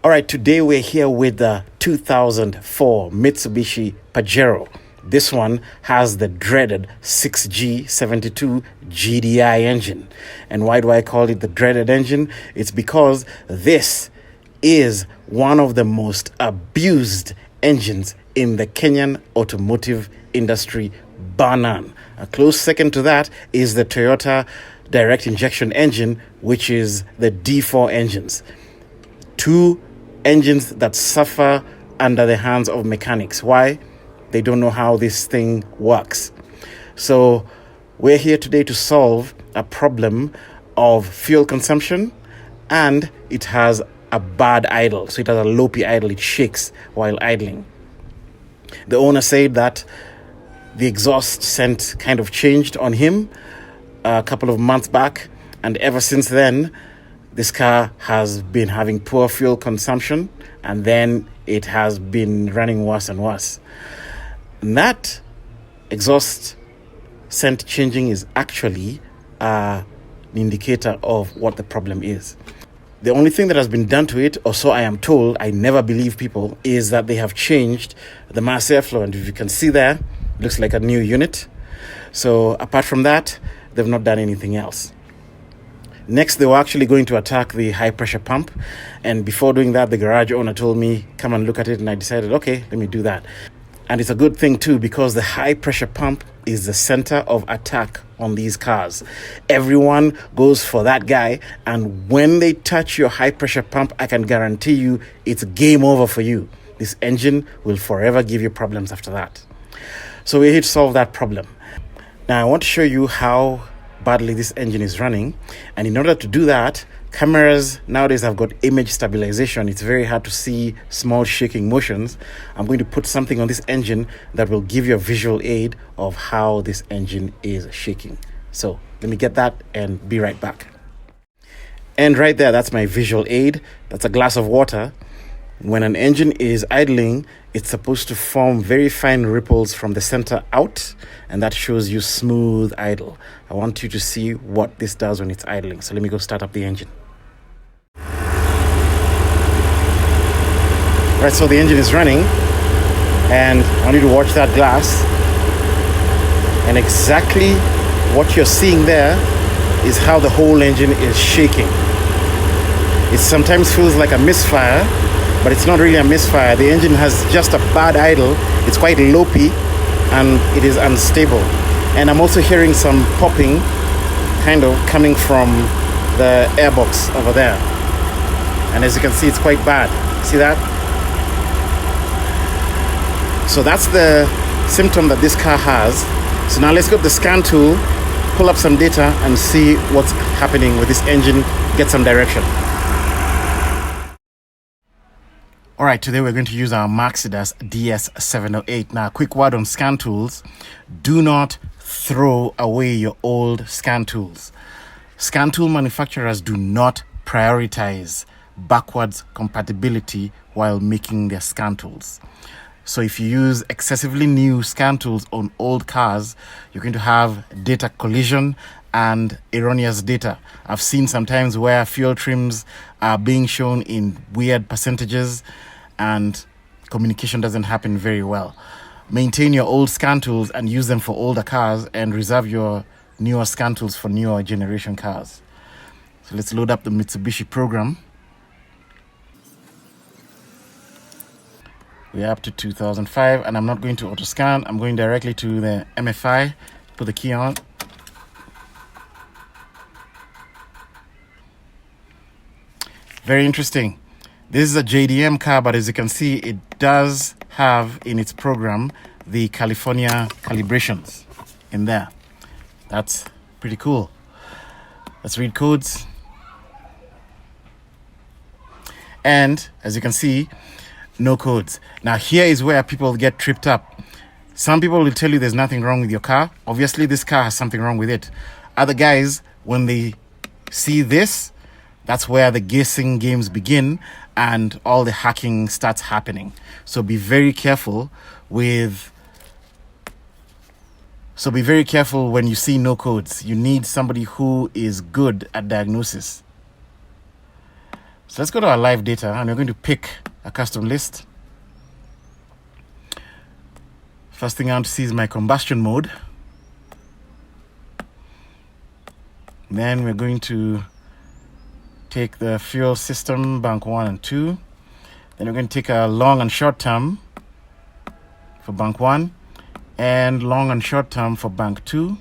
All right, today we're here with the 2004 Mitsubishi Pajero. This one has the dreaded 6G72 GDI engine. And why do I call it the dreaded engine? It's because this is one of the most abused engines in the Kenyan automotive industry, bar none. A close second to that is the Toyota direct injection engine, which is the D4 engines. Two engines that suffer under the hands of mechanics. Why? They don't know how this thing works. So we're here today to solve a problem of fuel consumption, and it has a bad idle. So it has a loopy idle. It shakes while idling. The owner said that the exhaust scent kind of changed on him a couple of months back, and ever since then this car has been having poor fuel consumption, and then it has been running worse and worse. And that exhaust scent changing is actually an indicator of what the problem is. The only thing that has been done to it, or so I am told, I never believe people, is that they have changed the mass airflow. And if you can see there, it looks like a new unit. So apart from that, they've not done anything else. Next, they were actually going to attack the high pressure pump. And before doing that, the garage owner told me, come and look at it. And I decided, okay, let me do that. And it's a good thing too, because the high pressure pump is the center of attack on these cars. Everyone goes for that guy. And when they touch your high pressure pump, I can guarantee you it's game over for you. This engine will forever give you problems after that. So we're here to solve that problem. Now, I want to show you how badly this engine is running. And in order to do that, cameras nowadays have got image stabilization. It's very hard to see small shaking motions. I'm going to put something on this engine that will give you a visual aid of how this engine is shaking. So let me get that and be right back. And right there, that's my visual aid. That's a glass of water. When an engine is idling, it's supposed to form very fine ripples from the center out, and that shows you smooth idle. I want you to see what this does when it's idling. So let me go start up the engine. Right, so the engine is running, and I want you to watch that glass. And exactly what you're seeing there is how the whole engine is shaking. It sometimes feels like a misfire, but it's not really a misfire. The engine has just a bad idle. It's quite loopy and it is unstable. And I'm also hearing some popping kind of coming from the airbox over there. And as you can see, it's quite bad. See that? So that's the symptom that this car has. So now let's go to the scan tool, pull up some data and see what's happening with this engine, get some direction. All right, today we're going to use our Mercedes DS708. Now, a quick word on scan tools. Do not throw away your old scan tools. Scan tool manufacturers do not prioritize backwards compatibility while making their scan tools. So if you use excessively new scan tools on old cars, you're going to have data collision and erroneous data. I've seen sometimes where fuel trims are being shown in weird percentages and communication doesn't happen very well. Maintain your old scan tools and use them for older cars, and reserve your newer scan tools for newer generation cars. So let's load up the Mitsubishi program. We're up to 2005, and I'm not going to auto scan. I'm going directly to the MFI, put the key on. Very interesting. This is a JDM car, but as you can see, it does have in its program the California calibrations in there. That's pretty cool. Let's read codes. And as you can see, no codes. Now here is where people get tripped up. Some people will tell you there's nothing wrong with your car. Obviously, this car has something wrong with it. Other guys, when they see this, that's where the guessing games begin and all the hacking starts happening. So be very careful when you see no codes. You need somebody who is good at diagnosis. So let's go to our live data, and we're going to pick a custom list. First thing I want to see is my combustion mode. Then we're going to take the fuel system, bank 1 and 2. Then we're going to take a long and short term for bank 1 and long and short term for bank 2.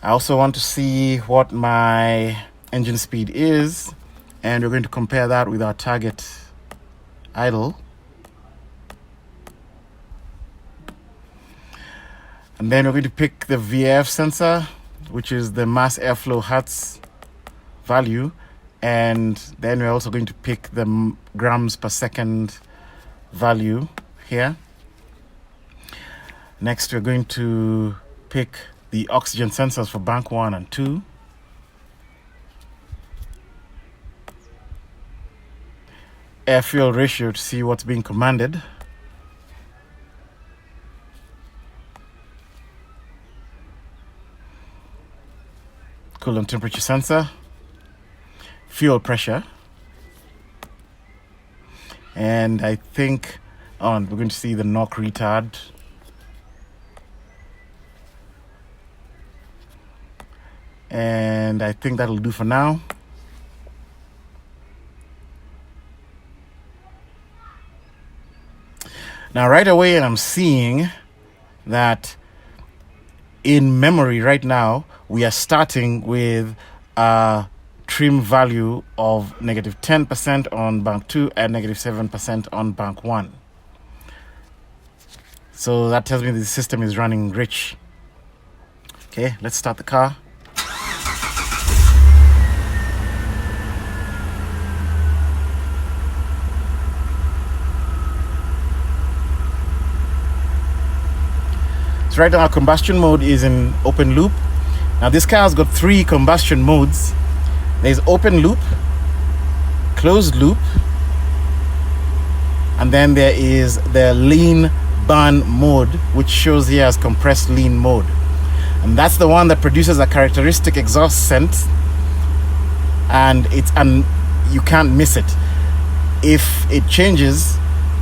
I also want to see what my engine speed is, and we're going to compare that with our target idle. And then we're going to pick the VAF sensor, which is the mass airflow hertz value, and then we're also going to pick the grams per second value here. Next, we're going to pick the oxygen sensors for bank 1 and 2. Air fuel ratio to see what's being commanded. Coolant temperature sensor. Fuel pressure. And I think we're going to see the knock retard. And I think that'll do for now. Now, right away, I'm seeing that in memory right now, we are starting with a trim value of negative 10% on bank 2 and negative 7% on bank 1. So that tells me the system is running rich. Okay, let's start the car. So right now our combustion mode is in open loop. Now this car has got 3 combustion modes. There's open loop, closed loop, and then there is the lean burn mode, which shows here as compressed lean mode. And that's the one that produces a characteristic exhaust scent, and you can't miss it. If it changes,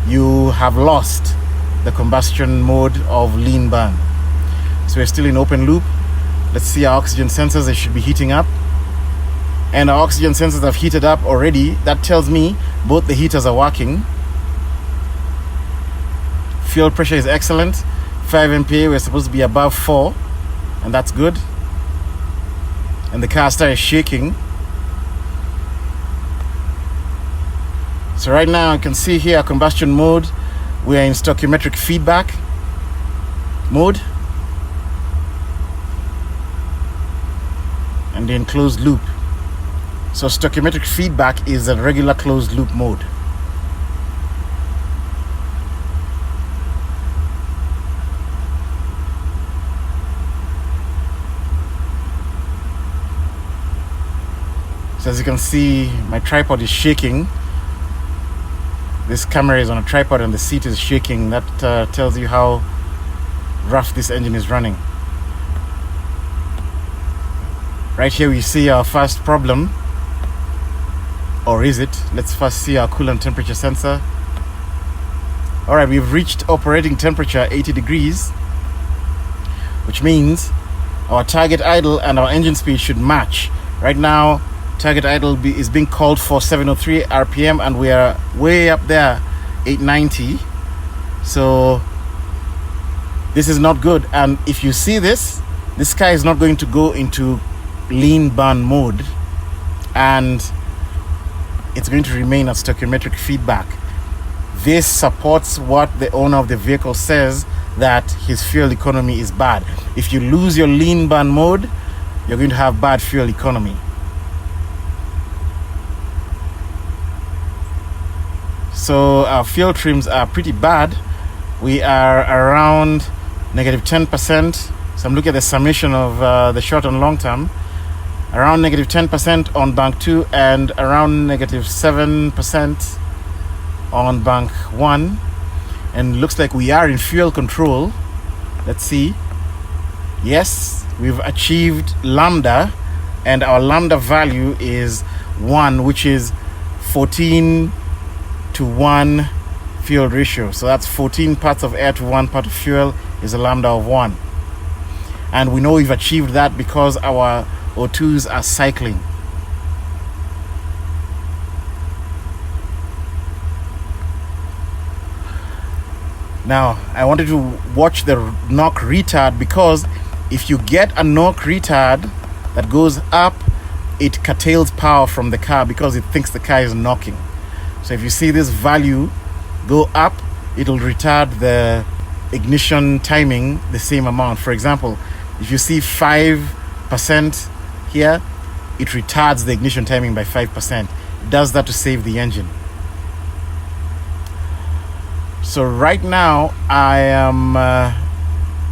you have lost the combustion mode of lean burn. So we're still in open loop. Let's see our oxygen sensors. They should be heating up, and our oxygen sensors have heated up already. That tells me both the heaters are working. Fuel pressure is excellent. 5 MPa, we're supposed to be above 4, and that's good. And the car started shaking. So right now you can see here combustion mode. We are in stoichiometric feedback mode and in closed loop. So stoichiometric feedback is a regular closed loop mode. So as you can see, my tripod is shaking. This camera is on a tripod and the seat is shaking. That tells you how rough this engine is running. Right here we see our first problem. Or is it? Let's first see our coolant temperature sensor. Alright, we've reached operating temperature 80 degrees, which means our target idle and our engine speed should match. Right now, target idle is being called for 703 RPM, and we are way up there, 890. So this is not good. And if you see this car is not going to go into lean burn mode, and it's going to remain at stoichiometric feedback. This supports what the owner of the vehicle says, that his fuel economy is bad. If you lose your lean burn mode, you're going to have bad fuel economy. So our fuel trims are pretty bad. We are around negative 10%. So I'm looking at the summation of the short and long term. Around negative 10% on bank 2 and around negative 7% on bank 1. And looks like we are in fuel control. Let's see. Yes, we've achieved lambda, and our lambda value is 1, which is 14 to 1 fuel ratio. So that's 14 parts of air to 1 part of fuel is a lambda of 1. And we know we've achieved that because our O2s are cycling. Now, I wanted to watch the knock retard, because if you get a knock retard that goes up, it curtails power from the car because it thinks the car is knocking. So if you see this value go up, it'll retard the ignition timing the same amount. For example, if you see 5% here, it retards the ignition timing by 5%. It does that to save the engine. So right now, I am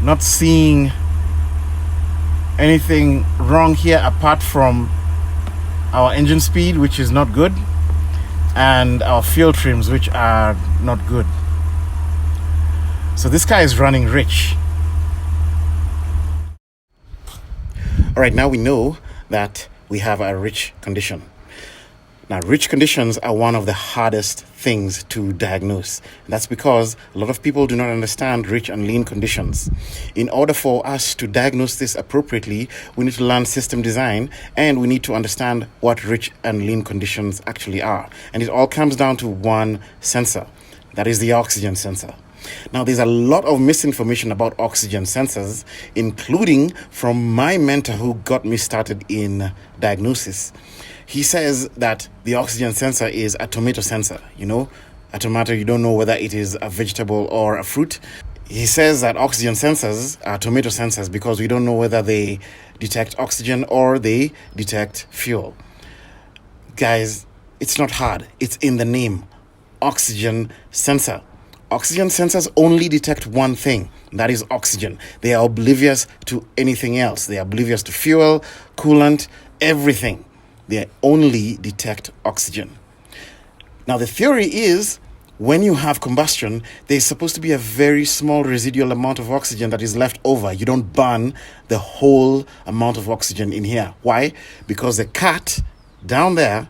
not seeing anything wrong here apart from our engine speed, which is not good, and our fuel trims, which are not good. So this car is running rich. All right, now we know that we have a rich condition. Now, rich conditions are one of the hardest things to diagnose. That's because a lot of people do not understand rich and lean conditions. In order for us to diagnose this appropriately, we need to learn system design, and we need to understand what rich and lean conditions actually are. And it all comes down to one sensor. That is the oxygen sensor. Now, there's a lot of misinformation about oxygen sensors, including from my mentor who got me started in diagnosis. He says that the oxygen sensor is a tomato sensor. You know, a tomato, you don't know whether it is a vegetable or a fruit. He says that oxygen sensors are tomato sensors because we don't know whether they detect oxygen or they detect fuel. Guys, it's not hard. It's in the name. Oxygen sensor. Oxygen sensors only detect one thing, that is oxygen. They are oblivious to anything else. They are oblivious to fuel, coolant, everything. They only detect oxygen. Now, the theory is when you have combustion, there's supposed to be a very small residual amount of oxygen that is left over. You don't burn the whole amount of oxygen in here. Why? Because the cat down there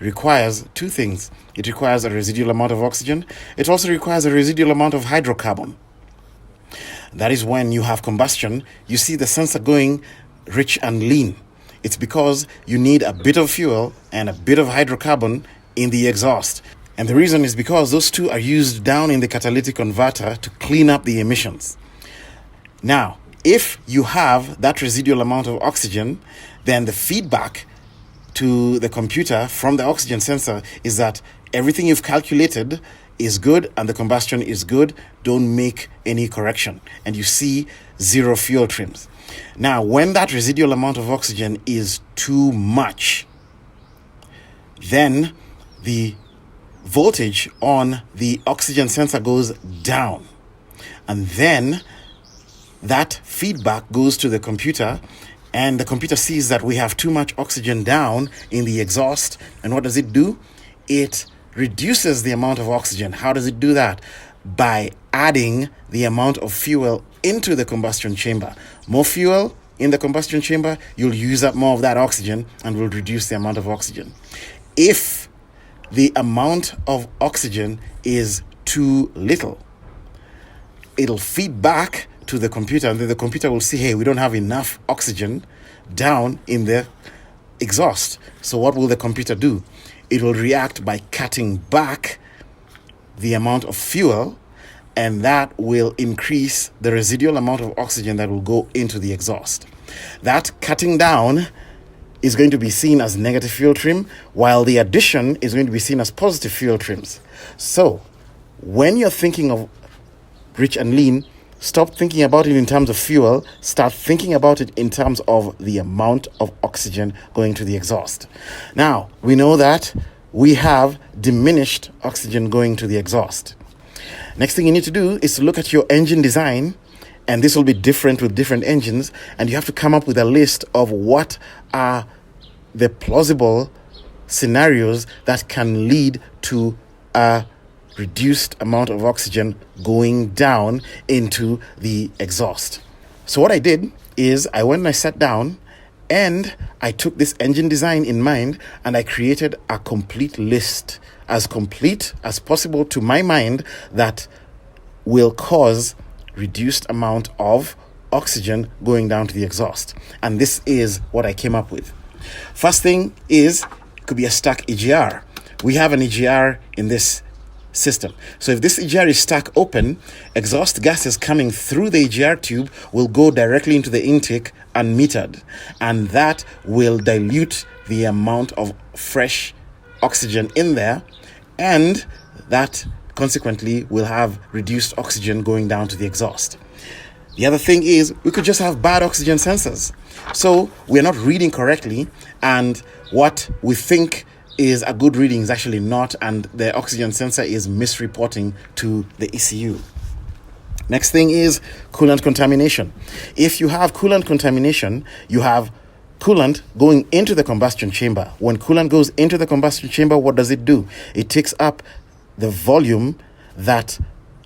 requires two things. It requires a residual amount of oxygen. It also requires a residual amount of hydrocarbon. That is when you have combustion, you see the sensor going rich and lean. It's because you need a bit of fuel and a bit of hydrocarbon in the exhaust. And the reason is because those two are used down in the catalytic converter to clean up the emissions. Now, if you have that residual amount of oxygen, then the feedback to the computer from the oxygen sensor is that everything you've calculated is good and the combustion is good. Don't make any correction. And you see 0 fuel trims. Now, when that residual amount of oxygen is too much, then the voltage on the oxygen sensor goes down. And then that feedback goes to the computer, and the computer sees that we have too much oxygen down in the exhaust. And what does it do? It reduces the amount of oxygen. How does it do that? By adding the amount of fuel into the combustion chamber. More fuel in the combustion chamber, you'll use up more of that oxygen and will reduce the amount of oxygen. If the amount of oxygen is too little, it'll feed back to the computer, and then the computer will see, hey, we don't have enough oxygen down in the exhaust. So what will the computer do? It will react by cutting back the amount of fuel, and that will increase the residual amount of oxygen that will go into the exhaust. That cutting down is going to be seen as negative fuel trim, while the addition is going to be seen as positive fuel trims. So when you're thinking of rich and lean, stop thinking about it in terms of fuel. Start thinking about it in terms of the amount of oxygen going to the exhaust. Now, we know that we have diminished oxygen going to the exhaust. Next thing you need to do is to look at your engine design, and this will be different with different engines, and you have to come up with a list of what are the plausible scenarios that can lead to a reduced amount of oxygen going down into the exhaust. So what I did is I went and I sat down And I took this engine design in mind and I created a complete list, as complete as possible to my mind, that will cause reduced amount of oxygen going down to the exhaust. And this is what I came up with. First thing is, it could be a stuck EGR. We have an EGR in this system. So if this EGR is stuck open, exhaust gases coming through the EGR tube will go directly into the intake unmetered, and that will dilute the amount of fresh oxygen in there, and that consequently will have reduced oxygen going down to the exhaust. The other thing is, we could just have bad oxygen sensors. So we're not reading correctly, and what we think is a good reading is actually not, and the oxygen sensor is misreporting to the ECU. Next thing is coolant contamination. If you have coolant contamination, you have coolant going into the combustion chamber. When coolant goes into the combustion chamber, what does it do? It takes up the volume that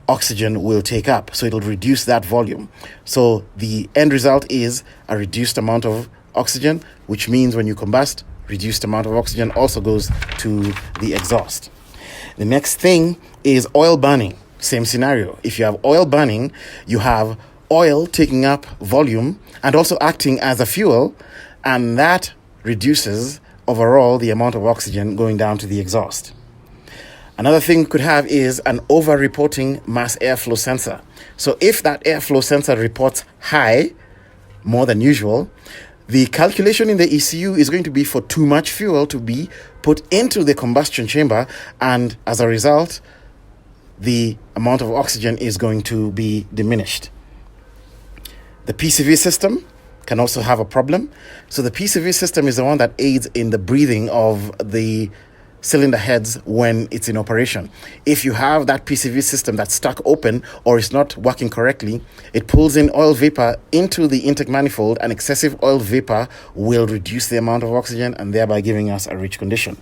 oxygen will take up. So it'll reduce that volume. So the end result is a reduced amount of oxygen, which means when you combust, reduced amount of oxygen also goes to the exhaust. The next thing is oil burning. Same scenario. If you have oil burning, you have oil taking up volume and also acting as a fuel, and that reduces overall the amount of oxygen going down to the exhaust. Another thing we could have is an over-reporting mass airflow sensor. So if that airflow sensor reports high, more than usual, the calculation in the ECU is going to be for too much fuel to be put into the combustion chamber, and as a result, the amount of oxygen is going to be diminished. The PCV system can also have a problem. So the PCV system is the one that aids in the breathing of the cylinder heads when it's in operation. If you have that PCV system that's stuck open or is not working correctly, it pulls in oil vapor into the intake manifold, and excessive oil vapor will reduce the amount of oxygen and thereby giving us a rich condition.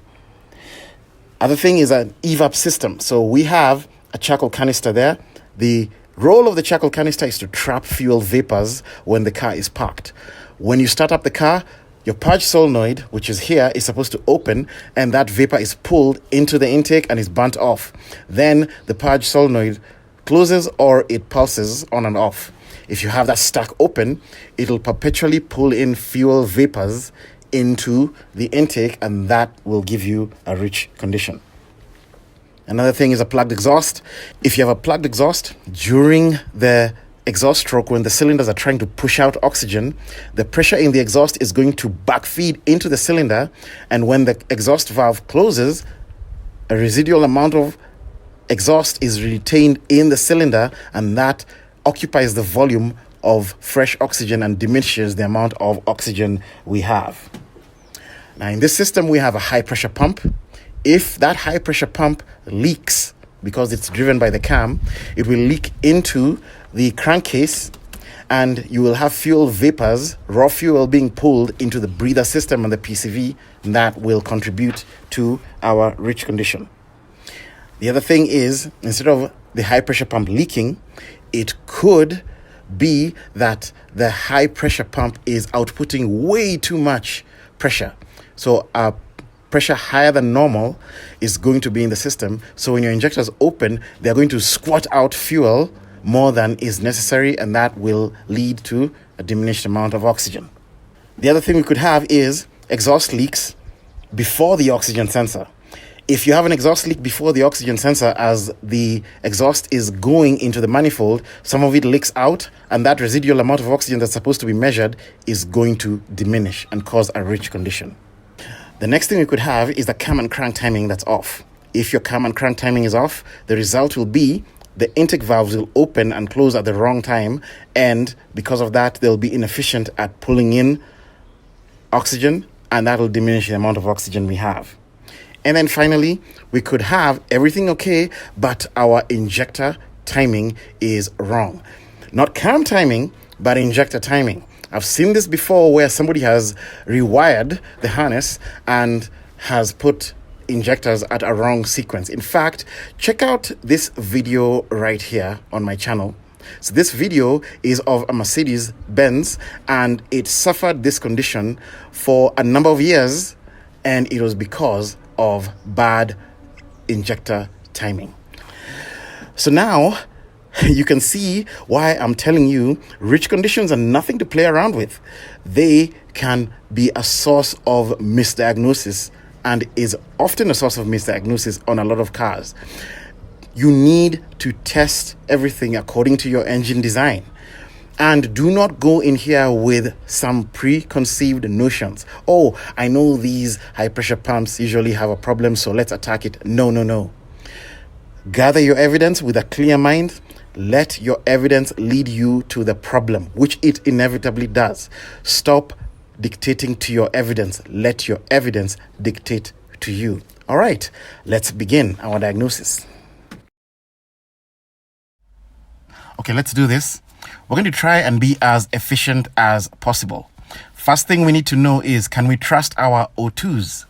Other thing is an evap system. So we have a charcoal canister there. The role of the charcoal canister is to trap fuel vapors when the car is parked. When you start up the car, your purge solenoid, which is here, is supposed to open, and that vapor is pulled into the intake and is burnt off. Then the purge solenoid closes or it pulses on and off. If you have that stuck open, it'll perpetually pull in fuel vapors into the intake, and that will give you a rich condition. Another thing is a plugged exhaust. If you have a plugged exhaust, during the exhaust stroke, when the cylinders are trying to push out oxygen, the pressure in the exhaust is going to backfeed into the cylinder, and when the exhaust valve closes, a residual amount of exhaust is retained in the cylinder, and that occupies the volume of fresh oxygen and diminishes the amount of oxygen we have. Now, in this system, we have a high pressure pump. If that high pressure pump leaks, because it's driven by the cam, it will leak into the crankcase, and you will have fuel vapors, raw fuel, being pulled into the breather system and the PCV, and that will contribute to our rich condition. The other thing is, instead of the high pressure pump leaking, it could be that the high pressure pump is outputting way too much pressure. So pressure higher than normal is going to be in the system. So when your injectors open, they're going to squirt out fuel more than is necessary, and that will lead to a diminished amount of oxygen. The other thing we could have is exhaust leaks before the oxygen sensor. If you have an exhaust leak before the oxygen sensor, as the exhaust is going into the manifold, some of it leaks out, and that residual amount of oxygen that's supposed to be measured is going to diminish and cause a rich condition. The next thing we could have is the cam and crank timing that's off. If your cam and crank timing is off, the result will be the intake valves will open and close at the wrong time, and because of that, they'll be inefficient at pulling in oxygen, and that will diminish the amount of oxygen we have. And then finally, we could have everything okay, but our injector timing is wrong. Not cam timing, but injector timing. I've seen this before where somebody has rewired the harness and has put injectors at a wrong sequence. In fact, check out this video right here on my channel. So this video is of a Mercedes Benz, and it suffered this condition for a number of years, and it was because of bad injector timing. So now you can see why I'm telling you rich conditions are nothing to play around with. They can be a source of misdiagnosis, and is often a source of misdiagnosis on a lot of cars. You need to test everything according to your engine design. And do not go in here with some preconceived notions. Oh, I know these high pressure pumps usually have a problem, so let's attack it. No. Gather your evidence with a clear mind. Let your evidence lead you to the problem, which it inevitably does. Stop dictating to your evidence. Let your evidence dictate to you. All right, let's begin our diagnosis. Okay, let's do this. We're going to try and be as efficient as possible. First thing we need to know is, can we trust our O2s?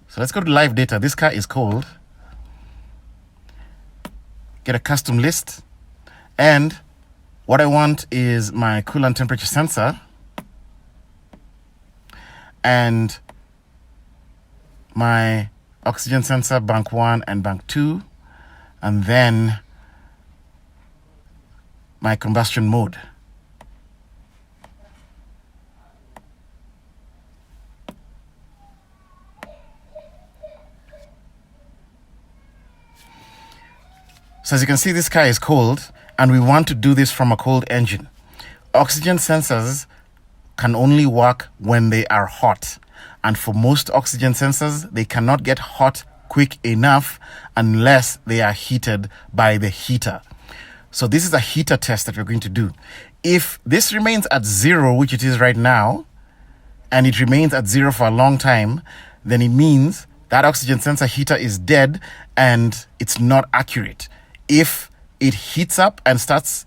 So let's go to live data. This car is cold. Get a custom list. And what I want is my coolant temperature sensor and my oxygen sensor, bank 1 and bank 2, and then my combustion mode. So as you can see, this car is cold, and we want to do this from a cold engine. Oxygen sensors can only work when they are hot. And for most oxygen sensors, they cannot get hot quick enough unless they are heated by the heater. So this is a heater test that we're going to do. If this remains at 0, which it is right now, and it remains at 0 for a long time, then it means that oxygen sensor heater is dead and it's not accurate. If it heats up and starts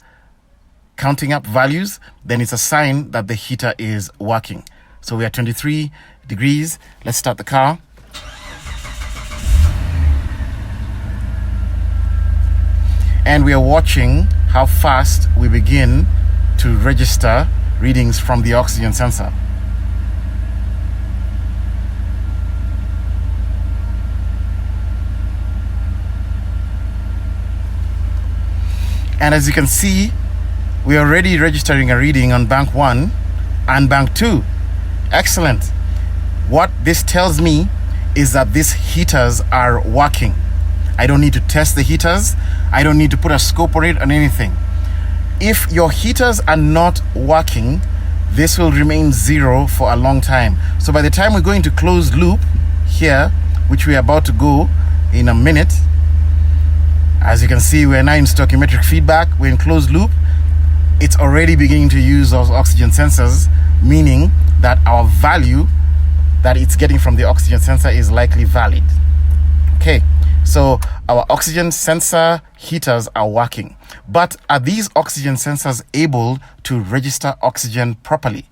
counting up values, then it's a sign that the heater is working. So we are 23 degrees. Let's start the car. And we are watching how fast we begin to register readings from the oxygen sensor. And as you can see, we are already registering a reading on bank 1 and bank 2. Excellent. What this tells me is that these heaters are working. I don't need to test the heaters. I don't need to put a scope on it or anything. If your heaters are not working, this will remain 0 for a long time. So by the time we go into closed loop here, which we are about to go in a minute, as you can see, we're now in stoichiometric feedback. We're in closed loop. It's already beginning to use those oxygen sensors, meaning that our value that it's getting from the oxygen sensor is likely valid. Okay. So our oxygen sensor heaters are working. But are these oxygen sensors able to register oxygen properly?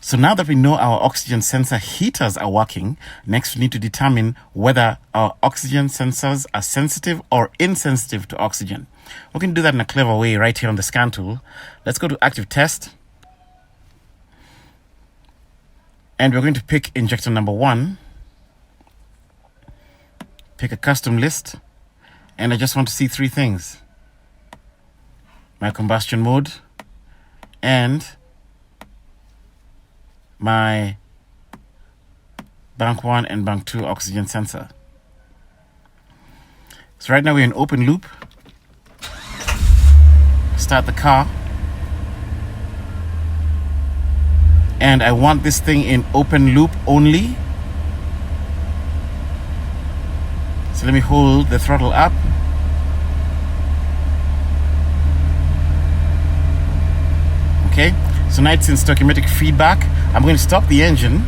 So now that we know our oxygen sensor heaters are working, next we need to determine whether our oxygen sensors are sensitive or insensitive to oxygen. We can do that in a clever way right here on the scan tool. Let's go to active test. And we're going to pick injector number 1. Pick a custom list, and I just want to see 3 things: my combustion mode and my bank 1 and bank 2 oxygen sensor. So right now we're in open loop. Start the car, and I want this thing in open loop only. So let me hold the throttle up. Okay, so now it's in stoichiometric feedback. I'm going to stop the engine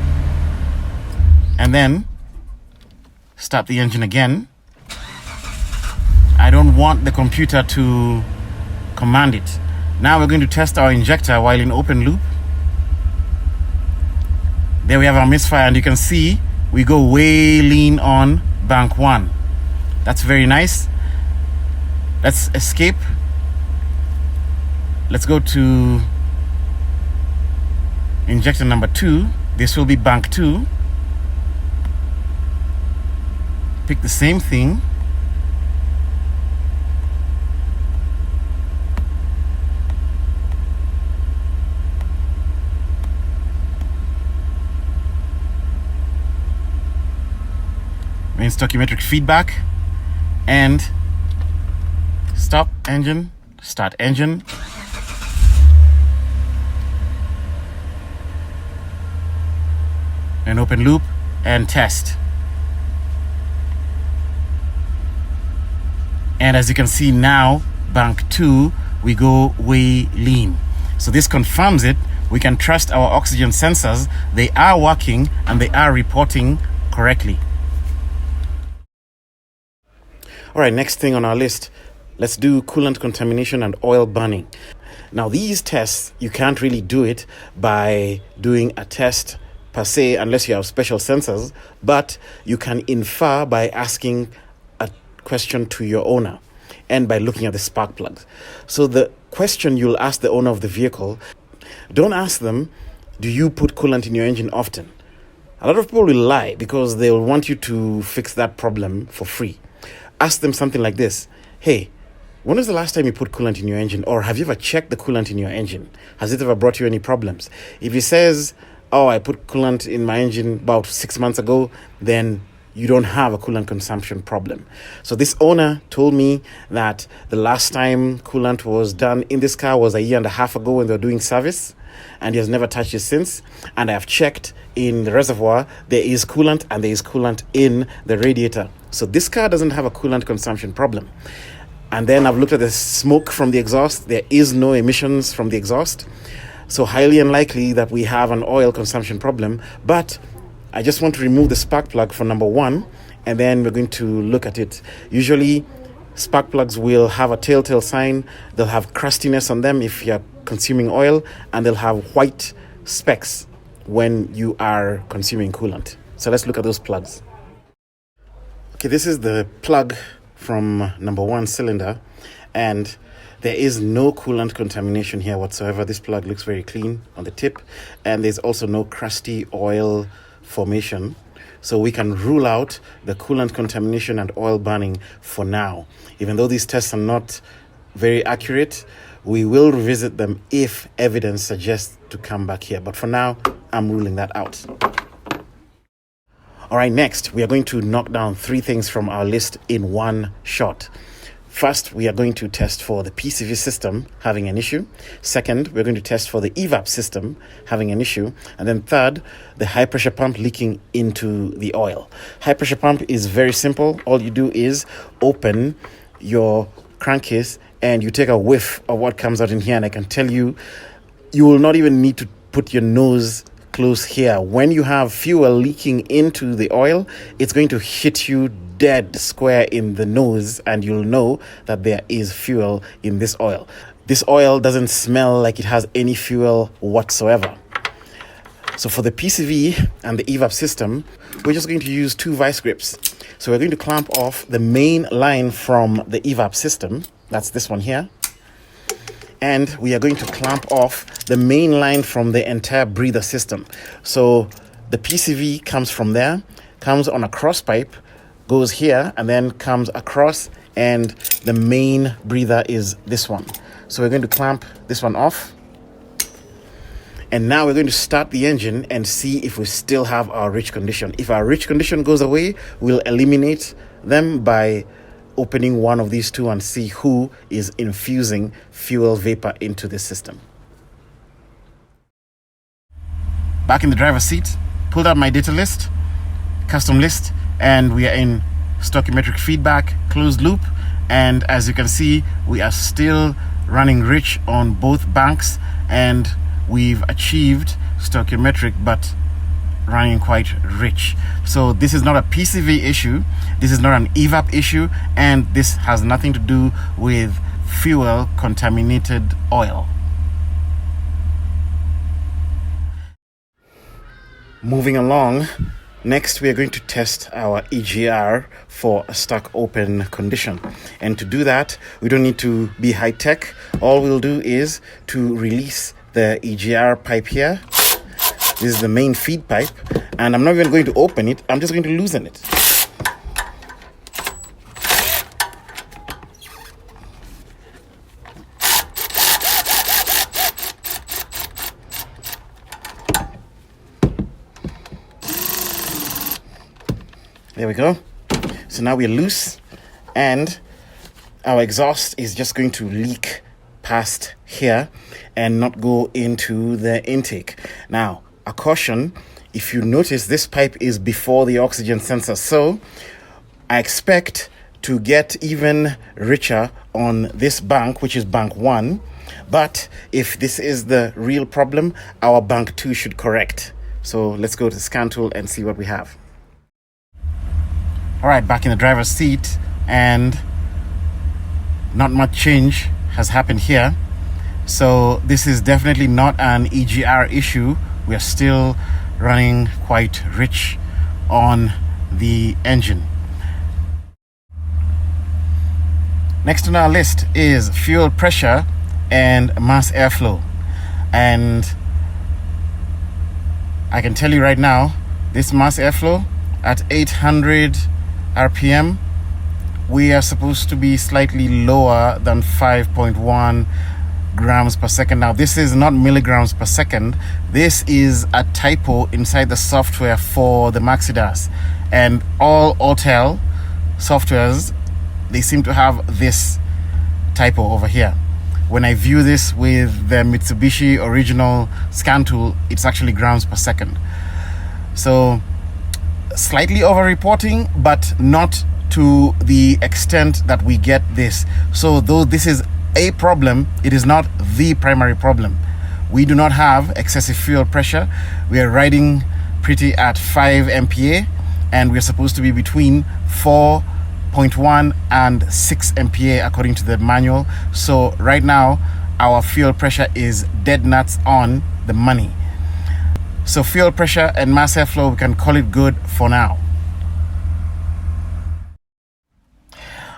and then start the engine again. I don't want the computer to command it. Now we're going to test our injector while in open loop. There we have our misfire, and you can see we go way lean on bank 1. That's very nice. Let's escape. Let's go to injector number 2. This will be bank 2. Pick the same thing. Main stoichiometric feedback and stop engine, start engine. And open loop and test. And as you can see now, bank 2, we go way lean. So this confirms it. We can trust our oxygen sensors. They are working and they are reporting correctly. All right, next thing on our list, let's do coolant contamination and oil burning. Now these tests, you can't really do it by doing a test per se unless you have special sensors, but you can infer by asking a question to your owner and by looking at the spark plugs. So the question you'll ask the owner of the vehicle, don't ask them, do you put coolant in your engine often? A lot of people will lie because they will want you to fix that problem for free. Ask them something like this: hey, when was the last time you put coolant in your engine? Or have you ever checked the coolant in your engine? Has it ever brought you any problems? If he says, oh, I put coolant in my engine about 6 months ago, then you don't have a coolant consumption problem. So this owner told me that the last time coolant was done in this car was a year and a half ago when they were doing service, and he has never touched it since. And I have checked in the reservoir, there is coolant and there is coolant in the radiator. So this car doesn't have a coolant consumption problem. And then I've looked at the smoke from the exhaust. There is no emissions from the exhaust. So highly unlikely that we have an oil consumption problem. But I just want to remove the spark plug for number 1, and then we're going to look at it. Usually spark plugs will have a telltale sign. They'll have crustiness on them if you're consuming oil, and they'll have white specks when you are consuming coolant. So let's look at those plugs. Okay, this is the plug from number 1 cylinder, and there is no coolant contamination here whatsoever. This plug looks very clean on the tip, and there's also no crusty oil formation. So we can rule out the coolant contamination and oil burning for now. Even though these tests are not very accurate, we will revisit them if evidence suggests to come back here. But for now, I'm ruling that out. All right, next, we are going to knock down 3 things from our list in one shot. First, we are going to test for the PCV system having an issue. Second, we're going to test for the evap system having an issue. And then third, the high pressure pump leaking into the oil. High pressure pump is very simple. All you do is open your crankcase and you take a whiff of what comes out in here. And I can tell you, you will not even need to put your nose close here. When you have fuel leaking into the oil, it's going to hit you dead square in the nose, and you'll know that there is fuel in this oil. This oil doesn't smell like it has any fuel whatsoever. So for the PCV and the evap system, we're just going to use 2 vice grips. So we're going to clamp off the main line from the evap system. That's this one here. And we are going to clamp off the main line from the entire breather system. So the PCV comes from there, comes on a cross pipe, goes here, and then comes across, and the main breather is this one. So we're going to clamp this one off. And now we're going to start the engine and see if we still have our rich condition. If our rich condition goes away, we'll eliminate them by opening one of these 2 and see who is infusing fuel vapor into the system. Back in the driver's seat, pulled out my data list, custom list, and we are in stoichiometric feedback, closed loop. And as you can see, we are still running rich on both banks, and we've achieved stoichiometric but running quite rich. So this is not a PCV issue, this is not an evap issue, and this has nothing to do with fuel contaminated oil. Moving along, Next, we are going to test our EGR for a stuck open condition. And to do that, we don't need to be high tech. All we'll do is to release the EGR pipe here. This is the main feed pipe. And I'm not even going to open it. I'm just going to loosen it. There we go. So now we're loose and our exhaust is just going to leak past here and not go into the intake. Now, a caution, if you notice this pipe is before the oxygen sensor. So I expect to get even richer on this bank, which is bank 1. But if this is the real problem, our bank 2 should correct. So let's go to the scan tool and see what we have. All right, back in the driver's seat, and not much change has happened here. So this is definitely not an EGR issue. We are still running quite rich on the engine. Next on our list is fuel pressure and mass airflow. And I can tell you right now, this mass airflow at 800 RPM, we are supposed to be slightly lower than 5.1 grams per second. Now, this is not milligrams per second. This is a typo inside the software for the Maxidas. And all Autel softwares, they seem to have this typo over here. When I view this with the Mitsubishi original scan tool, it's actually grams per second. So slightly over-reporting, but not to the extent that we get this. So though this is a problem, it is not the primary problem. We do not have excessive fuel pressure. We are riding pretty at 5 MPa, and we're supposed to be between 4.1 and 6 MPa according to the manual. So right now, our fuel pressure is dead nuts on the money. So fuel pressure and mass airflow, we can call it good for now.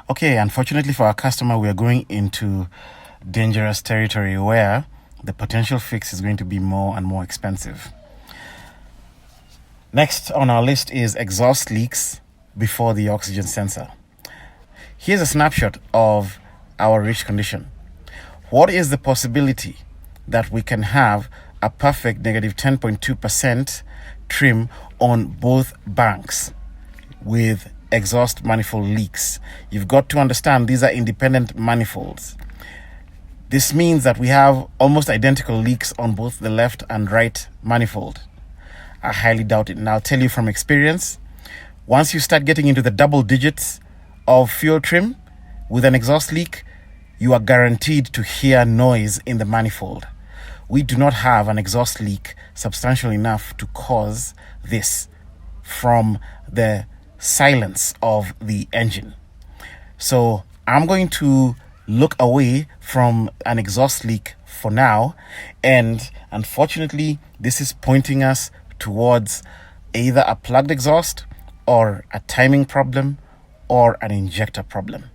Okay, unfortunately for our customer, we are going into dangerous territory where the potential fix is going to be more and more expensive. Next on our list is exhaust leaks before the oxygen sensor. Here's a snapshot of our rich condition. What is the possibility that we can have a perfect negative 10.2% trim on both banks with exhaust manifold leaks? You've got to understand these are independent manifolds. This means that we have almost identical leaks on both the left and right manifold. I highly doubt it. And I'll tell you from experience, once you start getting into the double digits of fuel trim with an exhaust leak, you are guaranteed to hear noise in the manifold. We do not have an exhaust leak substantial enough to cause this from the silence of the engine. So I'm going to look away from an exhaust leak for now. And unfortunately, this is pointing us towards either a plugged exhaust or a timing problem or an injector problem.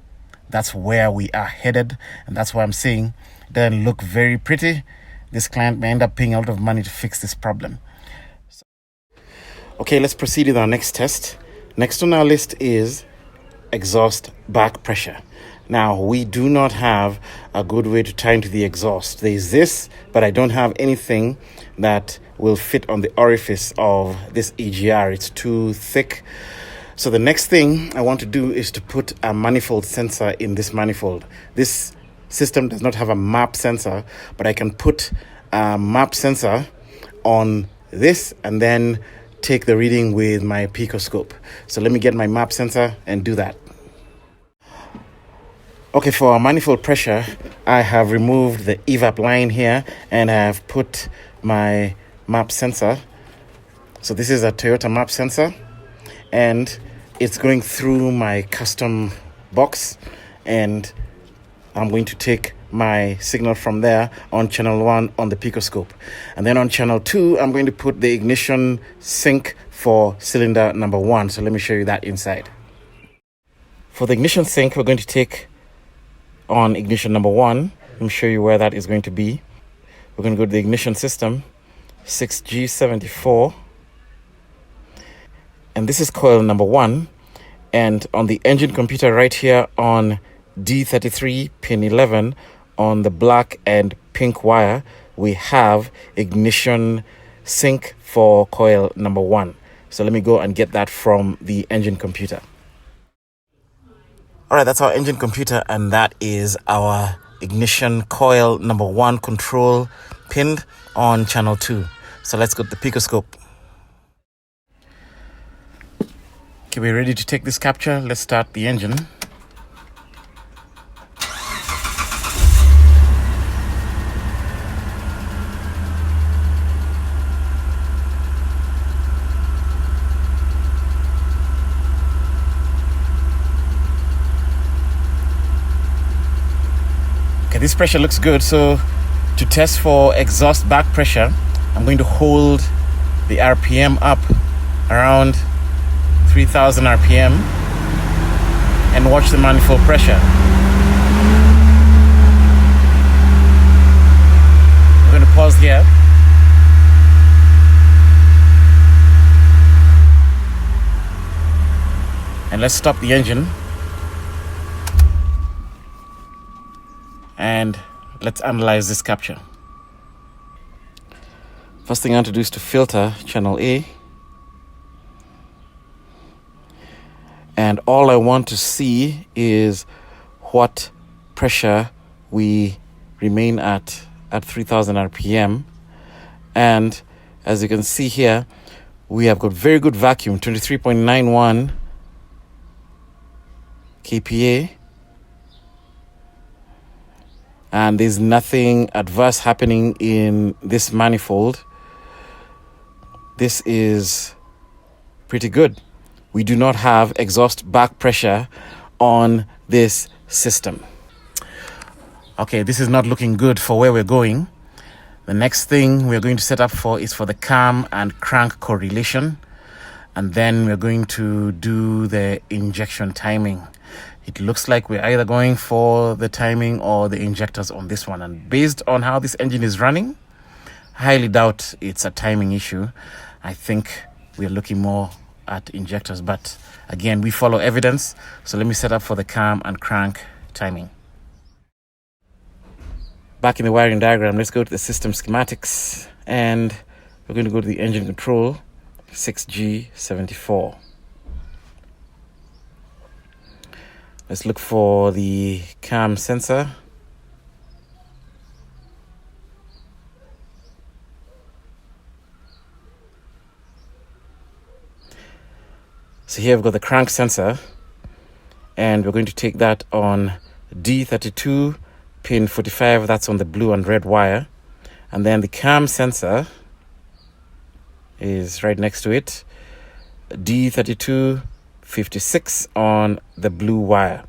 That's where we are headed. And that's why I'm saying it doesn't look very pretty. This client may end up paying a lot of money to fix this problem. Okay, let's proceed with our next test. Next on our list is exhaust back pressure. Now, we do not have a good way to tie into the exhaust. There is this, but I don't have anything that will fit on the orifice of this EGR. It's too thick. So the next thing I want to do is to put a manifold sensor in this manifold. This system does not have a map sensor, but I can put a map sensor on this and then take the reading with my picoscope. So let me get my map sensor and do that. Okay, for our manifold pressure, I have removed the evap line here and I have put my map sensor. So this is a Toyota map sensor and it's going through my custom box, and I'm going to take my signal from there on channel 1 on the picoscope. And then on channel 2, I'm going to put the ignition sync for cylinder number 1. So let me show you that inside. For the ignition sync, we're going to take on ignition number 1. Let me show you where that is going to be. We're going to go to the ignition system, 6G74. And this is coil number 1. And on the engine computer right here on D33 pin 11 on the black and pink wire, we have ignition sync for coil number 1. So let me go and get that from the engine computer. All right, that's our engine computer, and that is our ignition coil number 1 control pinned on channel 2. So let's go to the picoscope. Okay, we're ready to take this capture. Let's start the engine. Okay, this pressure looks good. So to test for exhaust back pressure, I'm going to hold the RPM up around 3,000 RPM and watch the manifold pressure. We're going to pause here. And let's stop the engine. And let's analyze this capture. First thing I want to do is to filter channel A. And all I want to see is what pressure we remain at 3,000 RPM. And as you can see here, we have got very good vacuum, 23.91 kPa. And there's nothing adverse happening in this manifold. This is pretty good. We do not have exhaust back pressure on this system. Okay, this is not looking good for where we're going. The next thing we're going to set up for is for the cam and crank correlation. And then we're going to do the injection timing. It looks like we're either going for the timing or the injectors on this one. And based on how this engine is running, I highly doubt it's a timing issue. I think we're looking more at injectors, but again, we follow evidence. So let me set up for the cam and crank timing. Back in the wiring diagram, let's go to the system schematics, and we're going to go to the engine control, 6G74. Let's look for the cam sensor. So here we've got the crank sensor, and we're going to take that on D32 pin 45. That's on the blue and red wire. And then the cam sensor is right next to it, D32 56 on the blue wire.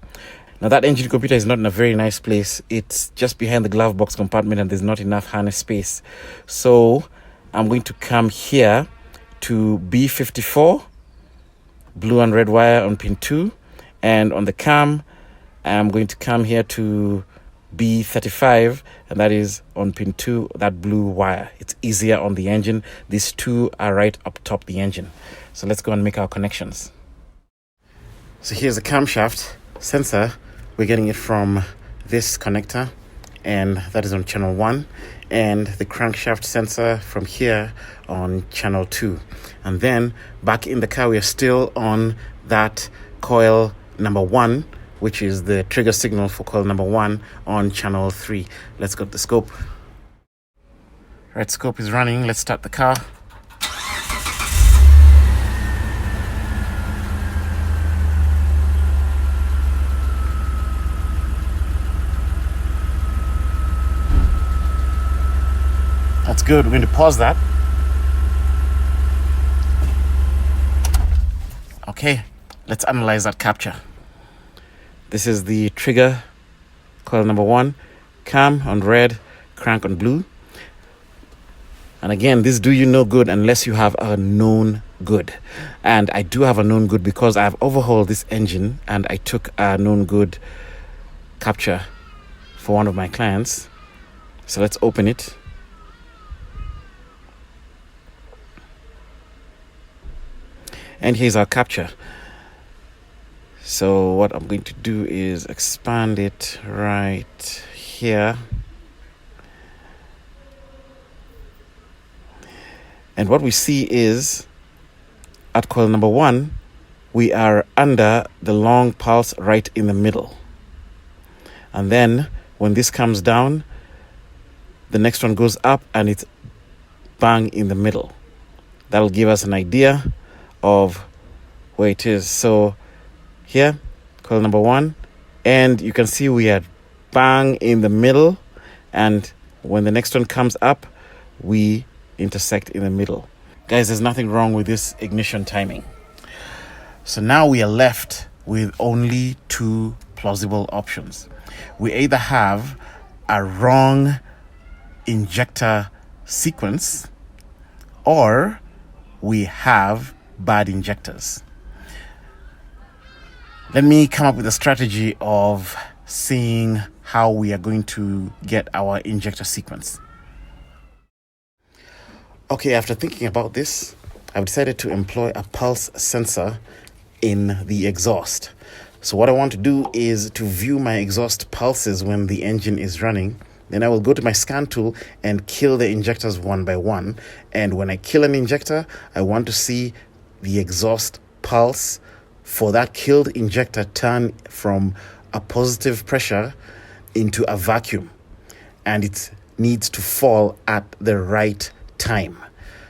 Now that engine computer is not in a very nice place. It's just behind the glove box compartment, and there's not enough harness space. So I'm going to come here to B54, blue and red wire on pin 2, and on the cam I'm going to come here to B35, and that is on pin 2, that blue wire. It's easier on the engine. These two are right up top the engine. So let's go and make our connections. So here's the camshaft sensor. We're getting it from this connector, and that is on channel 1, and the crankshaft sensor from here on channel 2. And then back in the car, we are still on that coil number 1, which is the trigger signal for coil number 1 on channel 3. Let's go to the scope. Right, scope is running. Let's start the car. That's good. We're going to pause that. Okay, let's analyze that capture. This is the trigger, coil number 1, cam on red, crank on blue. And again, this do you no good unless you have a known good. And I do have a known good because I've overhauled this engine and I took a known good capture for one of my clients. So let's open it. And here's our capture. So what I'm going to do is expand it right here. And what we see is at coil number 1, we are under the long pulse right in the middle. And then when this comes down, the next one goes up and it's bang in the middle. That'll give us an idea of where it is. So here, coil number 1, and you can see we are bang in the middle, and when the next one comes up, we intersect in the middle. Guys, there's nothing wrong with this ignition timing. So now we are left with only 2 plausible options. We either have a wrong injector sequence or we have bad injectors. Let me come up with a strategy of seeing how we are going to get our injector sequence. Okay, after thinking about this, I've decided to employ a pulse sensor in the exhaust. So what I want to do is to view my exhaust pulses when the engine is running. Then I will go to my scan tool and kill the injectors one by one. And when I kill an injector, I want to see the exhaust pulse for that killed injector turn from a positive pressure into a vacuum. And it needs to fall at the right time.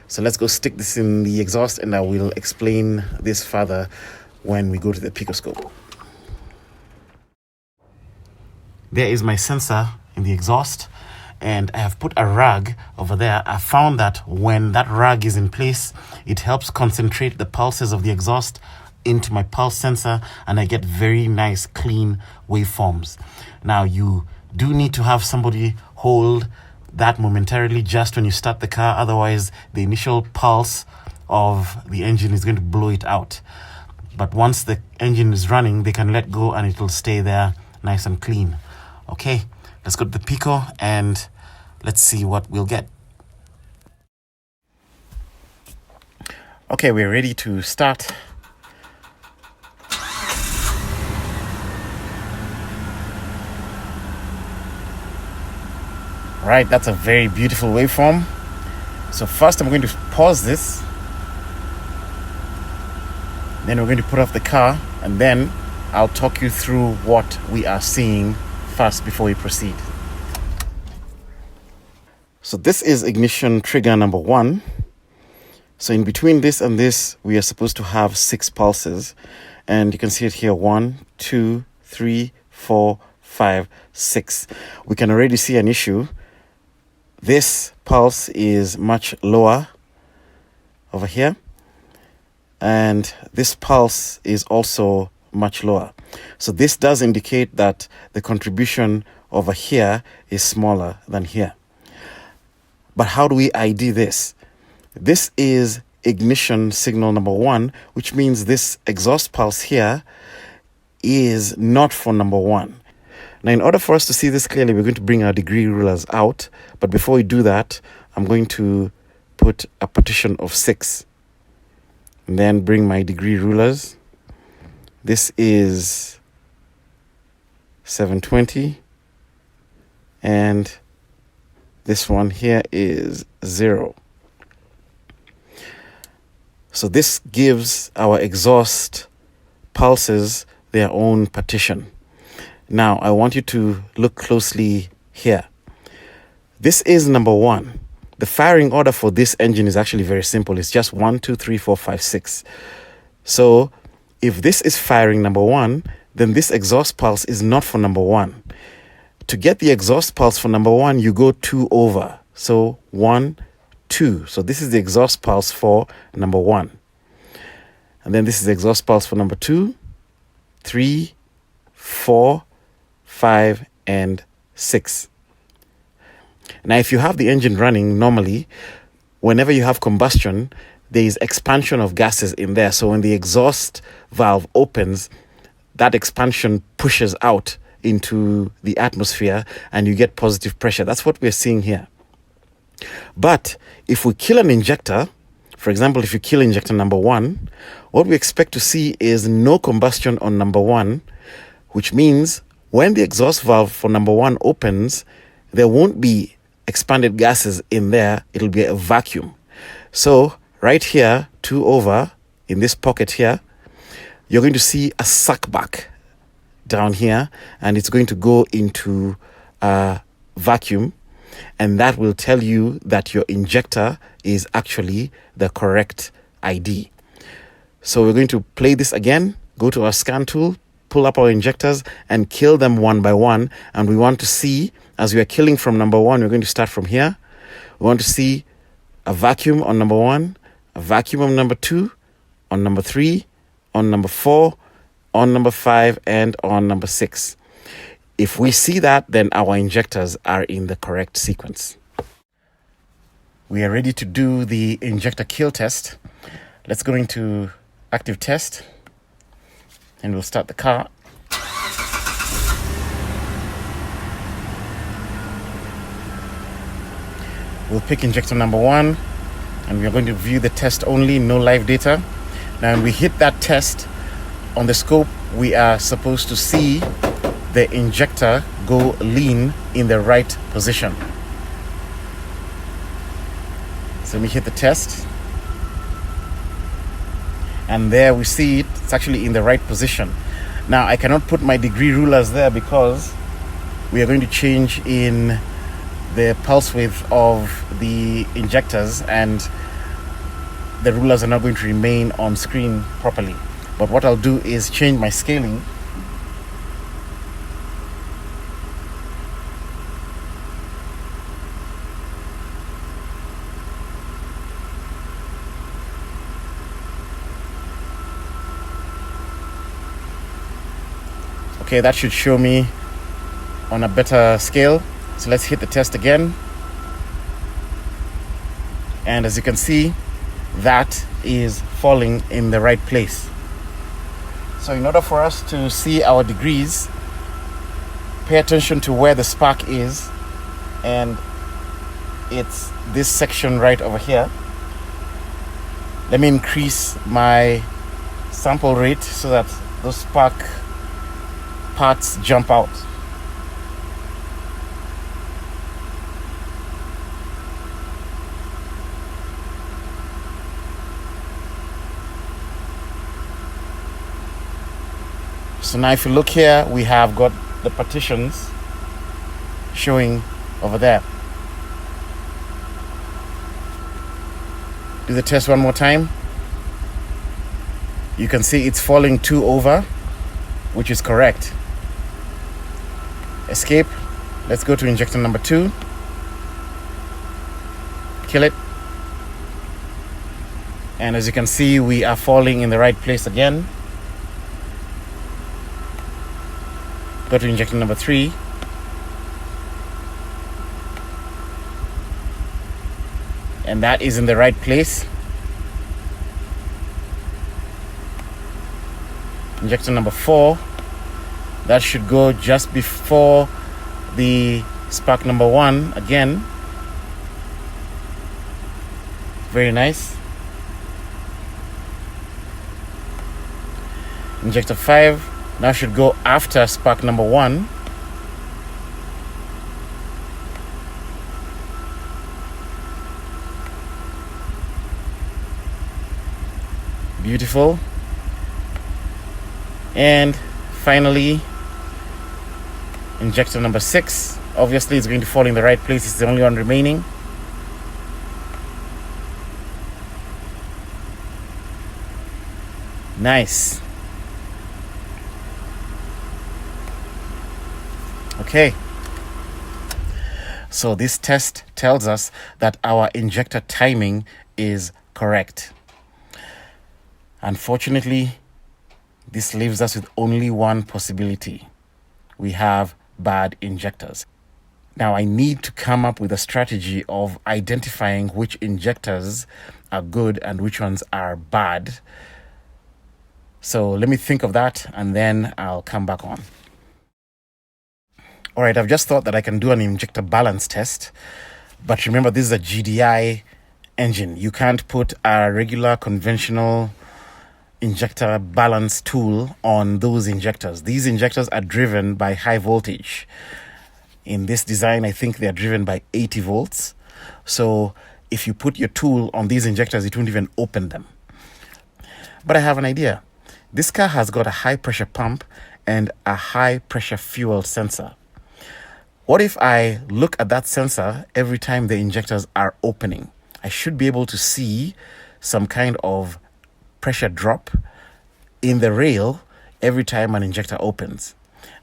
So let's go stick this in the exhaust and I will explain this further when we go to the picoscope. There is my sensor in the exhaust and I have put a rag over there. I found that when that rag is in place, it helps concentrate the pulses of the exhaust into my pulse sensor and I get very nice clean waveforms. Now you do need to have somebody hold that momentarily just when you start the car, otherwise the initial pulse of the engine is going to blow it out. But once the engine is running, they can let go and it will stay there nice and clean. Okay, let's go to the pico and let's see what we'll get. Okay, we're ready to start. Right, that's a very beautiful waveform. So first I'm going to pause this. Then we're going to put off the car and then I'll talk you through what we are seeing first before we proceed. So this is ignition trigger number 1. So in between this and this, we are supposed to have 6 pulses. And you can see it here, 1, 2, 3, 4, 5, 6. We can already see an issue. This pulse is much lower over here. And this pulse is also much lower. So this does indicate that the contribution over here is smaller than here. But how do we ID this? This is ignition signal number 1, which means this exhaust pulse here is not for number 1. Now, in order for us to see this clearly, we're going to bring our degree rulers out. But before we do that, I'm going to put a partition of 6. And then bring my degree rulers. This is 720. And this one here is 0. So this gives our exhaust pulses their own partition. Now, I want you to look closely here. This is number 1. The firing order for this engine is actually very simple. It's just 1, 2, 3, 4, 5, 6. So if this is firing number 1, then this exhaust pulse is not for number 1. To get the exhaust pulse for number 1, you go 2 over. So 1, 2. So this is the exhaust pulse for number 1. And then this is the exhaust pulse for number 2, 3, 4, 5, and 6. Now, if you have the engine running normally, whenever you have combustion, there is expansion of gases in there. So when the exhaust valve opens, that expansion pushes out into the atmosphere and you get positive pressure. That's what we're seeing here. But if we kill an injector, for example, if you kill injector number 1, what we expect to see is no combustion on number 1, which means when the exhaust valve for number 1 opens, there won't be expanded gases in there. It'll be a vacuum. So right here, 2 over, in this pocket here, you're going to see a suck back down here, and it's going to go into a vacuum, and that will tell you that your injector is actually the correct ID. So we're going to play this again, go to our scan tool, pull up our injectors and kill them one by one. And we want to see, as we are killing from number 1, we're going to start from here. We want to see a vacuum on number 1, a vacuum on number 2, on number 3, on number 4, on number 5, and on number 6. If we see that, then our injectors are in the correct sequence. We are ready to do the injector kill test. Let's go into active test and we'll start the car. We'll pick injector number 1 and we are going to view the test only, no live data. Now when we hit that test on the scope, we are supposed to see the injector go lean in the right position. So let me hit the test. And there we see it's actually in the right position. Now I cannot put my degree rulers there because we are going to change in the pulse width of the injectors and the rulers are not going to remain on screen properly. But what I'll do is change my scaling. Okay, that should show me on a better scale. So let's hit the test again. And as you can see, that is falling in the right place. So in order for us to see our degrees, pay attention to where the spark is. And it's this section right over here. Let me increase my sample rate so that those spark parts jump out. So now if you look here, we have got the partitions showing over there. Do the test one more time. You can see it's falling 2 over, which is correct. Escape. Let's go to injector number 2. Kill it. And as you can see, we are falling in the right place again. Go to injector number 3. And that is in the right place. Injector number 4. That should go just before the spark number 1 again. Very nice. Injector 5 now should go after spark number 1. Beautiful. And finally, injector number 6. Obviously it's going to fall in the right place. It's the only one remaining. Nice. Okay. So this test tells us that our injector timing is correct. Unfortunately, this leaves us with only one possibility. We have bad injectors. Now I need to come up with a strategy of identifying which injectors are good and which ones are bad. So let me think of that and then I'll come back on. All right, I've just thought that I can do an injector balance test. But remember, this is a GDI engine. You can't put a regular conventional injector balance tool on those injectors. These injectors are driven by high voltage. In this design, I think they're driven by 80 volts. So if you put your tool on these injectors, it won't even open them. But I have an idea. This car has got a high pressure pump and a high pressure fuel sensor. What if I look at that sensor every time the injectors are opening? I should be able to see some kind of pressure drop in the rail every time an injector opens.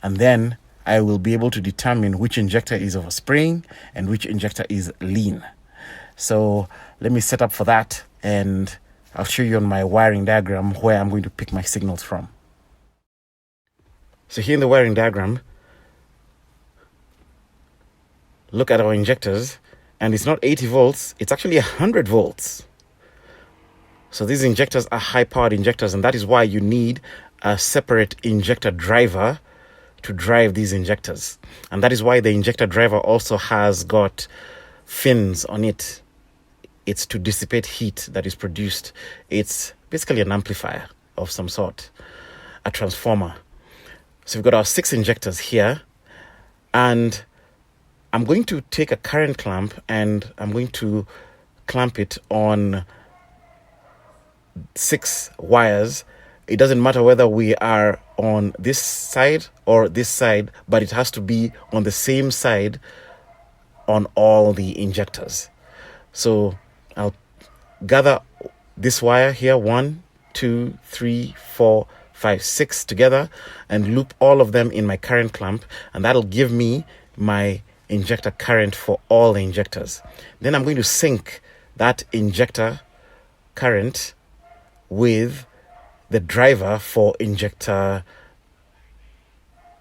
And then I will be able to determine which injector is overspraying and which injector is lean. So let me set up for that and I'll show you on my wiring diagram where I'm going to pick my signals from. So here in the wiring diagram, look at our injectors, and it's not 80 volts, it's actually 100 volts. So these injectors are high-powered injectors, and that is why you need a separate injector driver to drive these injectors. And that is why the injector driver also has got fins on it. It's to dissipate heat that is produced. It's basically an amplifier of some sort, a transformer. So we've got our 6 injectors here, and I'm going to take a current clamp and I'm going to clamp it on 6 wires. It doesn't matter whether we are on this side or this side, but it has to be on the same side on all the injectors. So I'll gather this wire here, 1, 2, 3, 4, 5, 6 together and loop all of them in my current clamp, and that'll give me my injector current for all the injectors. Then I'm going to sync that injector current with the driver for injector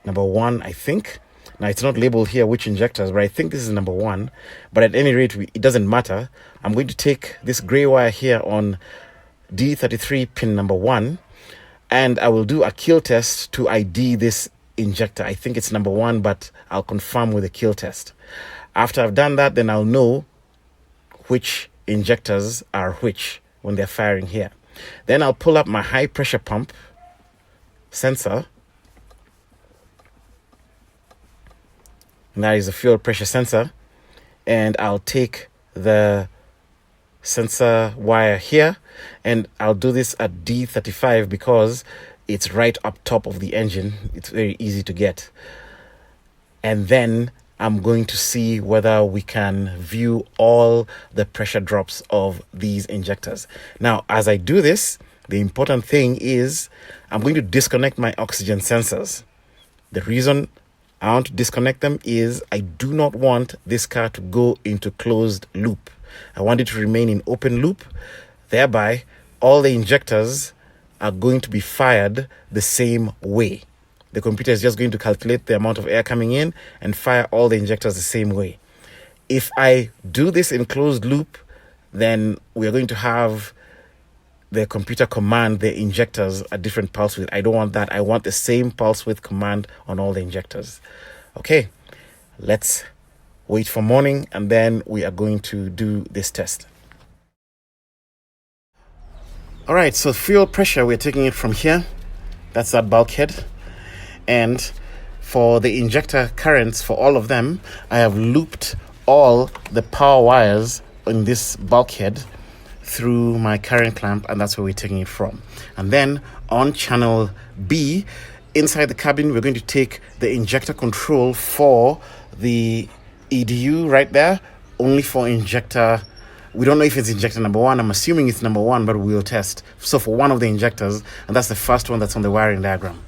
number 1, I think. Now it's not labeled here which injectors, but I think this is number 1. But at any rate, it doesn't matter. I'm going to take this gray wire here on D33 pin number 1, and I will do a kill test to ID this injector. I think it's number 1, but I'll confirm with a kill test. After I've done that, then I'll know which injectors are which when they're firing here. Then I'll pull up my high pressure pump sensor, and that is a fuel pressure sensor, and I'll take the sensor wire here and I'll do this at D35 because it's right up top of the engine. It's very easy to get. And then I'm going to see whether we can view all the pressure drops of these injectors. Now, as I do this, the important thing is I'm going to disconnect my oxygen sensors. The reason I want to disconnect them is I do not want this car to go into closed loop. I want it to remain in open loop. Thereby, all the injectors are going to be fired the same way. The computer is just going to calculate the amount of air coming in and fire all the injectors the same way. If I do this in closed loop, then we are going to have the computer command the injectors a different pulse width. I don't want that. I want the same pulse width command on all the injectors. Okay, let's wait for morning and then we are going to do this test. All right, so fuel pressure, we're taking it from here. That's that bulkhead. And for the injector currents, for all of them, I have looped all the power wires in this bulkhead through my current clamp, and that's where we're taking it from. And then on channel B, inside the cabin, we're going to take the injector control for the EDU right there, only for injector. We don't know if it's injector number 1. I'm assuming it's number 1, but we'll test. So for one of the injectors, and that's the first one that's on the wiring diagram.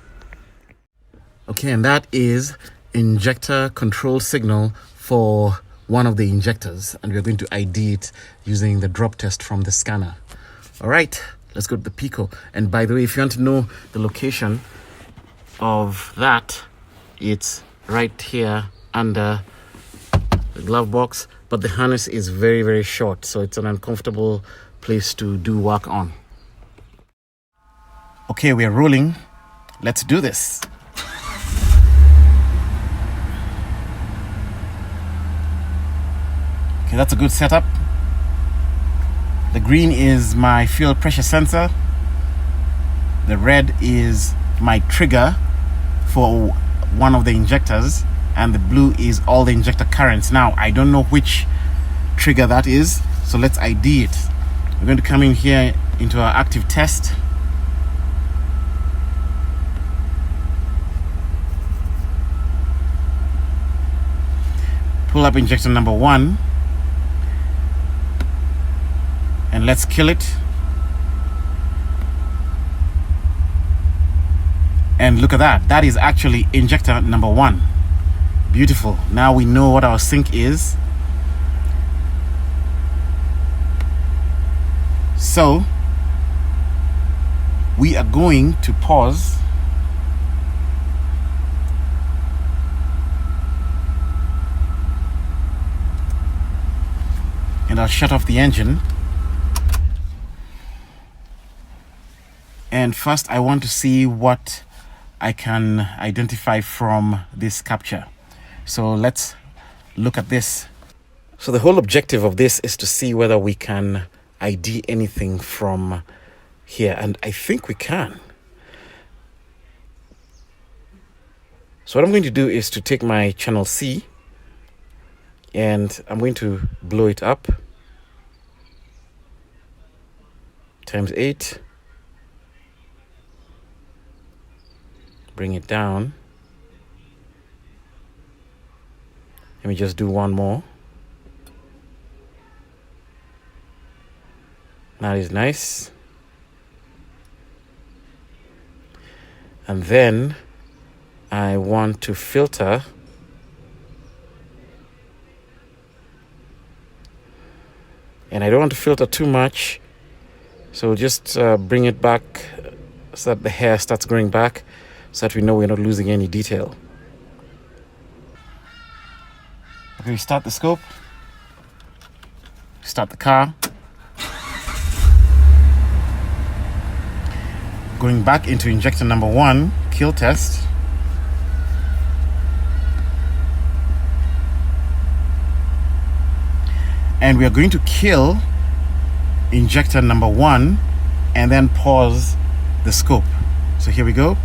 Okay, and that is injector control signal for one of the injectors, and we're going to ID it using the drop test from the scanner. All right, let's go to the Pico. And by the way, if you want to know the location of that, it's right here under the glove box, but the harness is very, very short, so it's an uncomfortable place to do work on. Okay, we're rolling. Let's do this. Okay, that's a good setup. The green is my fuel pressure sensor. The red is my trigger for one of the injectors, and the blue is all the injector currents. Now, I don't know which trigger that is, so let's ID it. We're going to come in here into our active test. Pull up injector number 1 and let's kill it. And look at that. That is actually injector number 1. Beautiful. Now we know what our sink is. So we are going to pause. And I'll shut off the engine. And first I want to see what I can identify from this capture. So let's look at this. So the whole objective of this is to see whether we can ID anything from here, and I think we can. So what I'm going to do is to take my channel C and I'm going to blow it up times 8, bring it down. Let me just do one more. That is nice. And then I want to filter. And I don't want to filter too much, so just bring it back so that the hair starts growing back, so that we know we're not losing any detail. Okay, we start the scope, start the car, going back into injector number 1, kill test. And we are going to kill injector number 1 and then pause the scope. So here we go.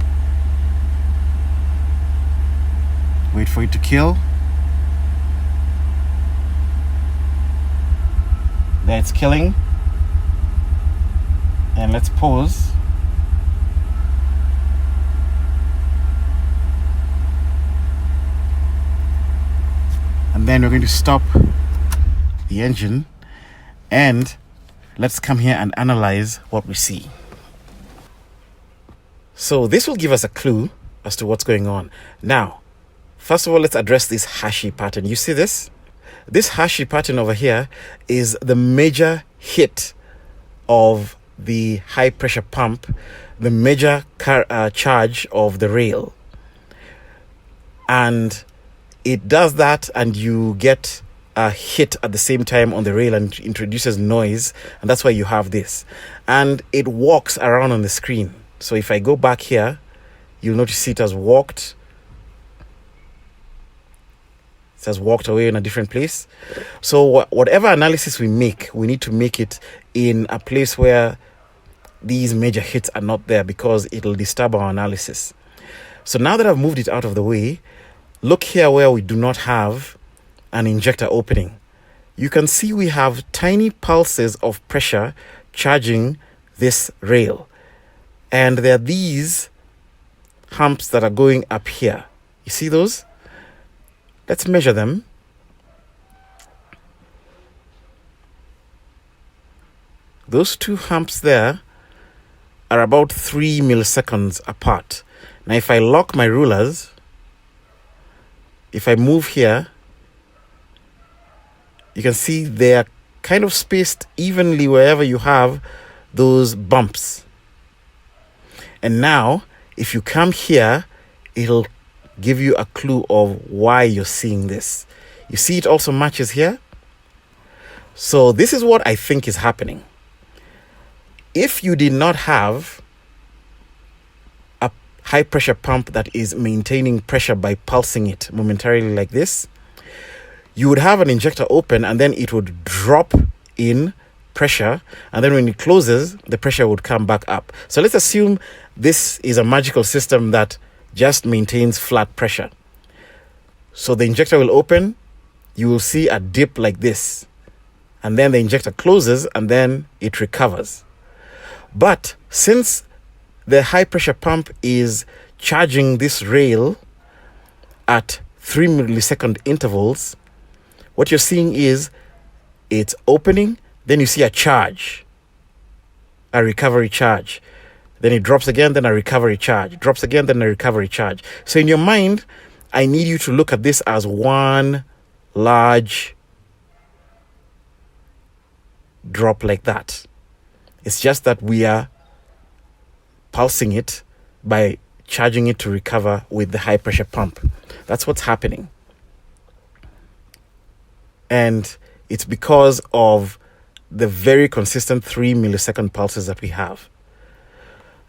Wait for it to kill. There, it's killing. And let's pause. And then we're going to stop the engine, and let's come here and analyze what we see. So this will give us a clue as to what's going on. Now, first of all, let's address this hashy pattern. You see this? This hashy pattern over here is the major hit of the high pressure pump, the major charge of the rail. And it does that, and you get a hit at the same time on the rail, and introduces noise, and that's why you have this. And it walks around on the screen. So if I go back here, you'll notice it has walked. It has walked away in a different place. So whatever analysis we make, we need to make it in a place where these major hits are not there, because it'll disturb our analysis. So now that I've moved it out of the way, look here where we do not have an injector opening. You can see we have tiny pulses of pressure charging this rail. And there are these humps that are going up here. You see those? Let's measure them. Those two humps there are about 3 milliseconds apart. Now if I lock my rulers, if I move here, you can see they are kind of spaced evenly wherever you have those bumps. And now, if you come here, it'll give you a clue of why you're seeing this. You see it also matches here. So this is what I think is happening. If you did not have a high pressure pump that is maintaining pressure by pulsing it momentarily like this, you would have an injector open and then it would drop in pressure, and then when it closes, the pressure would come back up. So let's assume this is a magical system that just maintains flat pressure. So the injector will open, you will see a dip like this, and then the injector closes and then it recovers. But since the high pressure pump is charging this rail at 3 millisecond intervals, what you're seeing is it's opening, then you see a charge, a recovery charge. Then it drops again, then a recovery charge. Drops again, then a recovery charge. So in your mind, I need you to look at this as one large drop like that. It's just that we are pulsing it by charging it to recover with the high pressure pump. That's what's happening. And it's because of the very consistent 3 millisecond pulses that we have.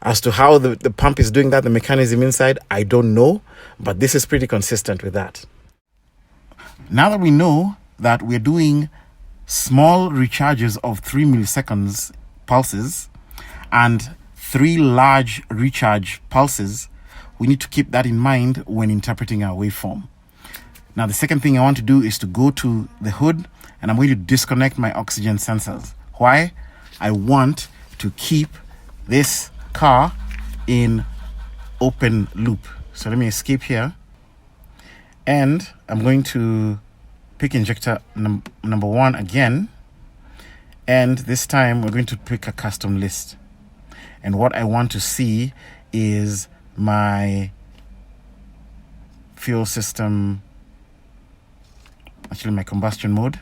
As to how the pump is doing that, the mechanism inside, I don't know, but this is pretty consistent with that. Now that we know that we're doing small recharges of 3 milliseconds pulses and 3 large recharge pulses, we need to keep that in mind when interpreting our waveform. Now, the second thing I want to do is to go to the hood and I'm going to disconnect my oxygen sensors. Why? I want to keep this car in open loop. So let me escape here. And I'm going to pick injector number 1 again. And this time we're going to pick a custom list. And what I want to see is my fuel system, actually my combustion mode.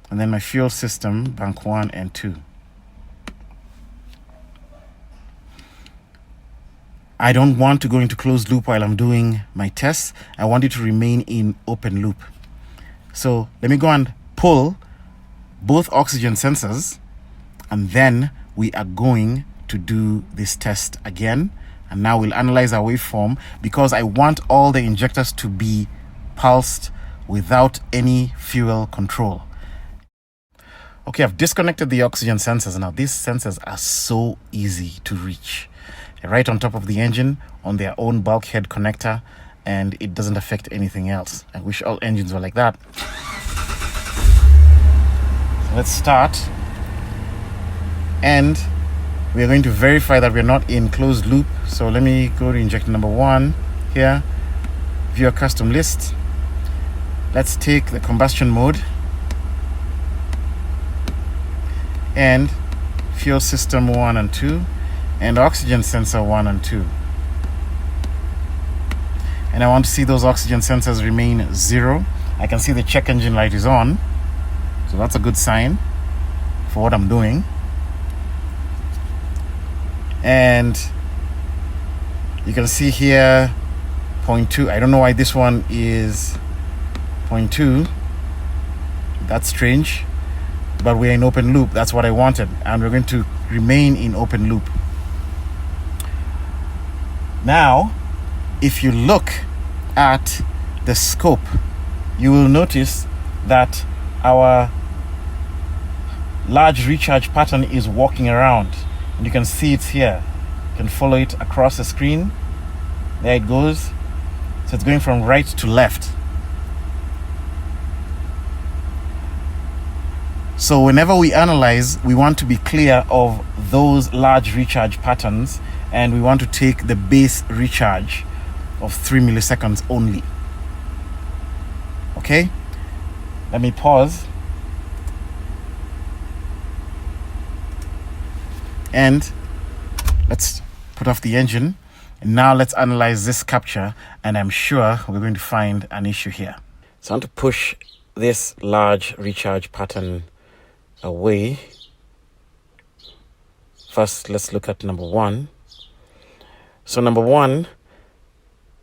And then my fuel system, bank 1 and 2. I don't want to go into closed loop while I'm doing my tests. I want it to remain in open loop. So let me go and pull both oxygen sensors, and then we are going to do this test again. And now we'll analyze our waveform because I want all the injectors to be pulsed without any fuel control. Okay, I've disconnected the oxygen sensors. Now, these sensors are so easy to reach. They're right on top of the engine on their own bulkhead connector, and it doesn't affect anything else. I wish all engines were like that. So let's start. And we are going to verify that we're not in closed loop. So let me go to injector number 1 here. View a custom list. Let's take the combustion mode and fuel system 1 and 2 and oxygen sensor 1 and 2. And I want to see those oxygen sensors remain 0. I can see the check engine light is on. So that's a good sign for what I'm doing. And you can see here 0.2. I don't know why this one is 0.2. That's strange. But we're in open loop. That's what I wanted. And we're going to remain in open loop. Now, if you look at the scope, you will notice that our large recharge pattern is walking around. And you can see it's here. You can follow it across the screen. There it goes. So it's going from right to left. So whenever we analyze, we want to be clear of those large recharge patterns, and we want to take the base recharge of 3 milliseconds only. Okay? Let me pause. And let's put off the engine. And now let's analyze this capture, and I'm sure we're going to find an issue here. So I want to push this large recharge pattern away. First, let's look at number 1. So number 1,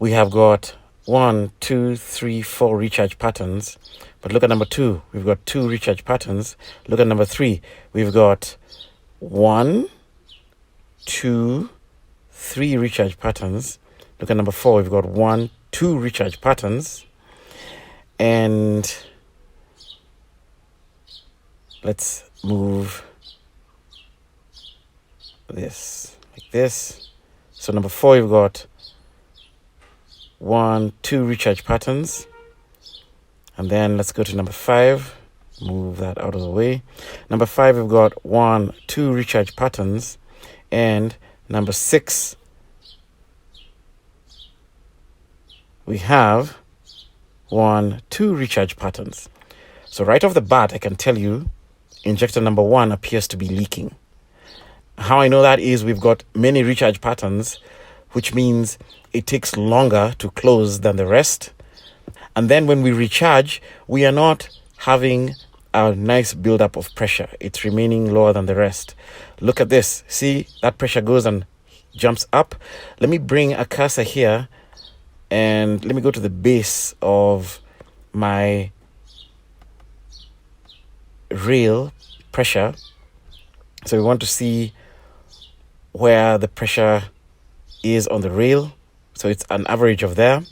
we have got 1, 2, 3, 4 recharge patterns. But look at number 2, we've got 2 recharge patterns. Look at number 3, we've got 1, 2, 3 recharge patterns. Look at number 4, we've got 1, 2 recharge patterns. And let's move this like this. So number 4, you've got 1, 2 recharge patterns. And then let's go to number 5. Move that out of the way. Number 5, we've got 1, 2 recharge patterns. And number 6, we have 1, 2 recharge patterns. So right off the bat, I can tell you injector number 1 appears to be leaking. How I know that is we've got many recharge patterns, which means it takes longer to close than the rest. And then when we recharge, we are not having a nice buildup of pressure. It's remaining lower than the rest. Look at this. See, that pressure goes and jumps up. Let me bring a cursor here and let me go to the base of my rail pressure. So we want to see where the pressure is on the rail. So it's an average of there.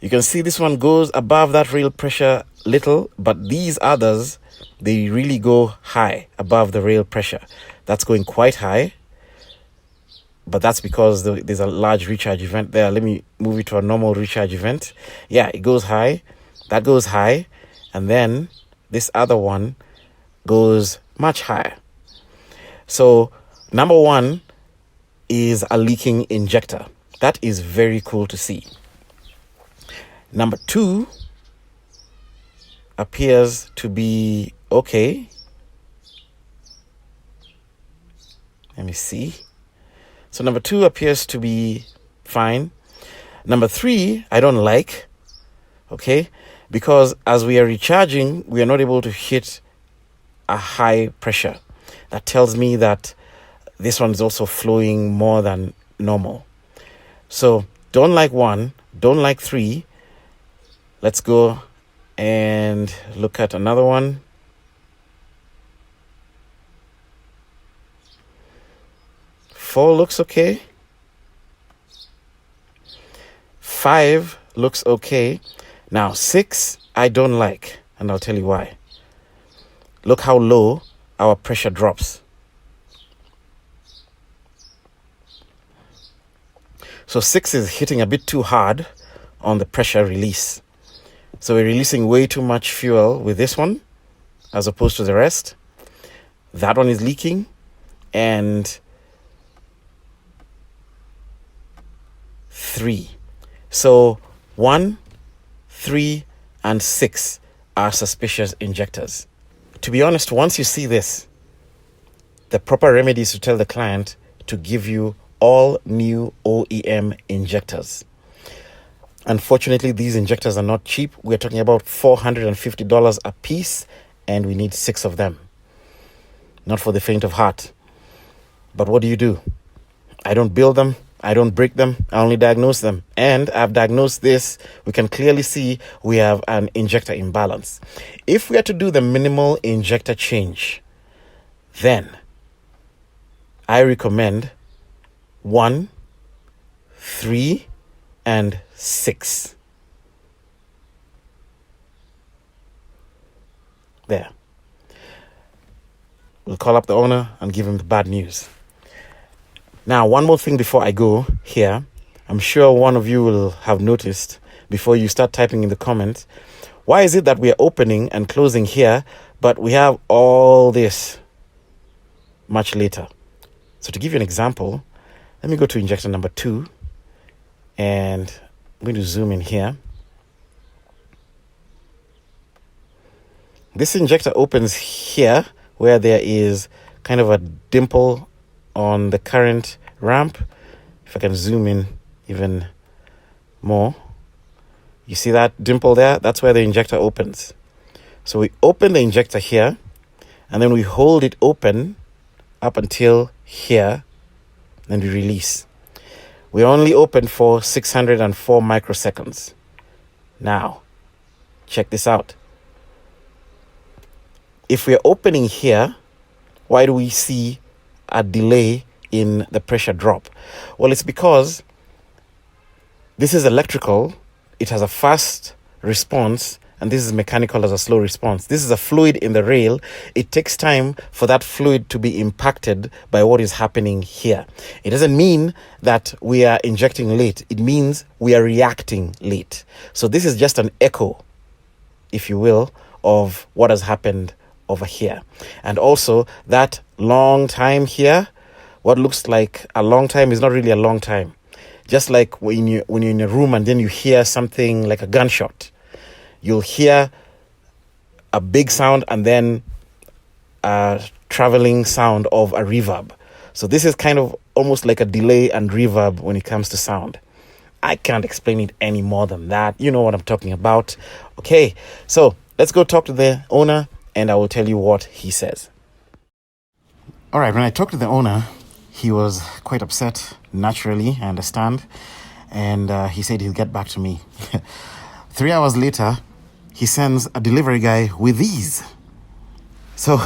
You can see this one goes above that rail pressure little, but these others, they really go high above the rail pressure. That's going quite high, but that's because there's a large recharge event there. Let me move it to a normal recharge event. Yeah, it goes high, that goes high, and then this other one goes much higher. So number 1 is a leaking injector. That is very cool to see. Number 2 appears to be okay. Let me see. So number 2 appears to be fine. Number 3, I don't like, okay? Because as we are recharging, we are not able to hit a high pressure. That tells me that this one is also flowing more than normal. So don't like 1, don't like 3. Let's go and look at another one. Four looks okay. 5 looks okay. Now 6, I don't like, and I'll tell you why. Look how low our pressure drops. So 6 is hitting a bit too hard on the pressure release. So we're releasing way too much fuel with this one as opposed to the rest. That one is leaking. And 3. So 1, 3, and 6 are suspicious injectors. To be honest, once you see this, the proper remedy is to tell the client to give you all new OEM injectors. Unfortunately, these injectors are not cheap. We're talking about $450 a piece, and we need 6 of them. Not for the faint of heart. But what do? I don't build them. I don't break them. I only diagnose them. And I've diagnosed this. We can clearly see we have an injector imbalance. If we are to do the minimal injector change, then I recommend 1, 3, and 6. There. We'll call up the owner and give him the bad news. Now, one more thing before I go here. I'm sure one of you will have noticed before you start typing in the comments. Why is it that we are opening and closing here, but we have all this much later? So to give you an example, let me go to injector number 2. And I'm going to zoom in here. This injector opens here where there is kind of a dimple on the current ramp. If I can zoom in even more, you see that dimple there? That's where the injector opens. So we open the injector here, and then we hold it open up until here, and we release. We're only open for 604 microseconds. Now, check this out. If we're opening here, why do we see a delay in the pressure drop? Well, it's because this is electrical. It has a fast response, and this is mechanical as a slow response. This is a fluid in the rail. It takes time for that fluid to be impacted by what is happening here. It doesn't mean that we are injecting late. It means we are reacting late. So this is just an echo, if you will, of what has happened over here. And also that long time here, what looks like a long time is not really a long time. Just like when you're in a room and then you hear something like a gunshot, you'll hear a big sound and then a traveling sound of a reverb. So this is kind of almost like a delay and reverb when it comes to sound. I can't explain it any more than that. You know what I'm talking about. Okay, so let's go talk to the owner and I will tell you what he says. All right, when I talked to the owner, he was quite upset. Naturally, I understand. And he said he'll get back to me. 3 hours later, he sends a delivery guy with these. So,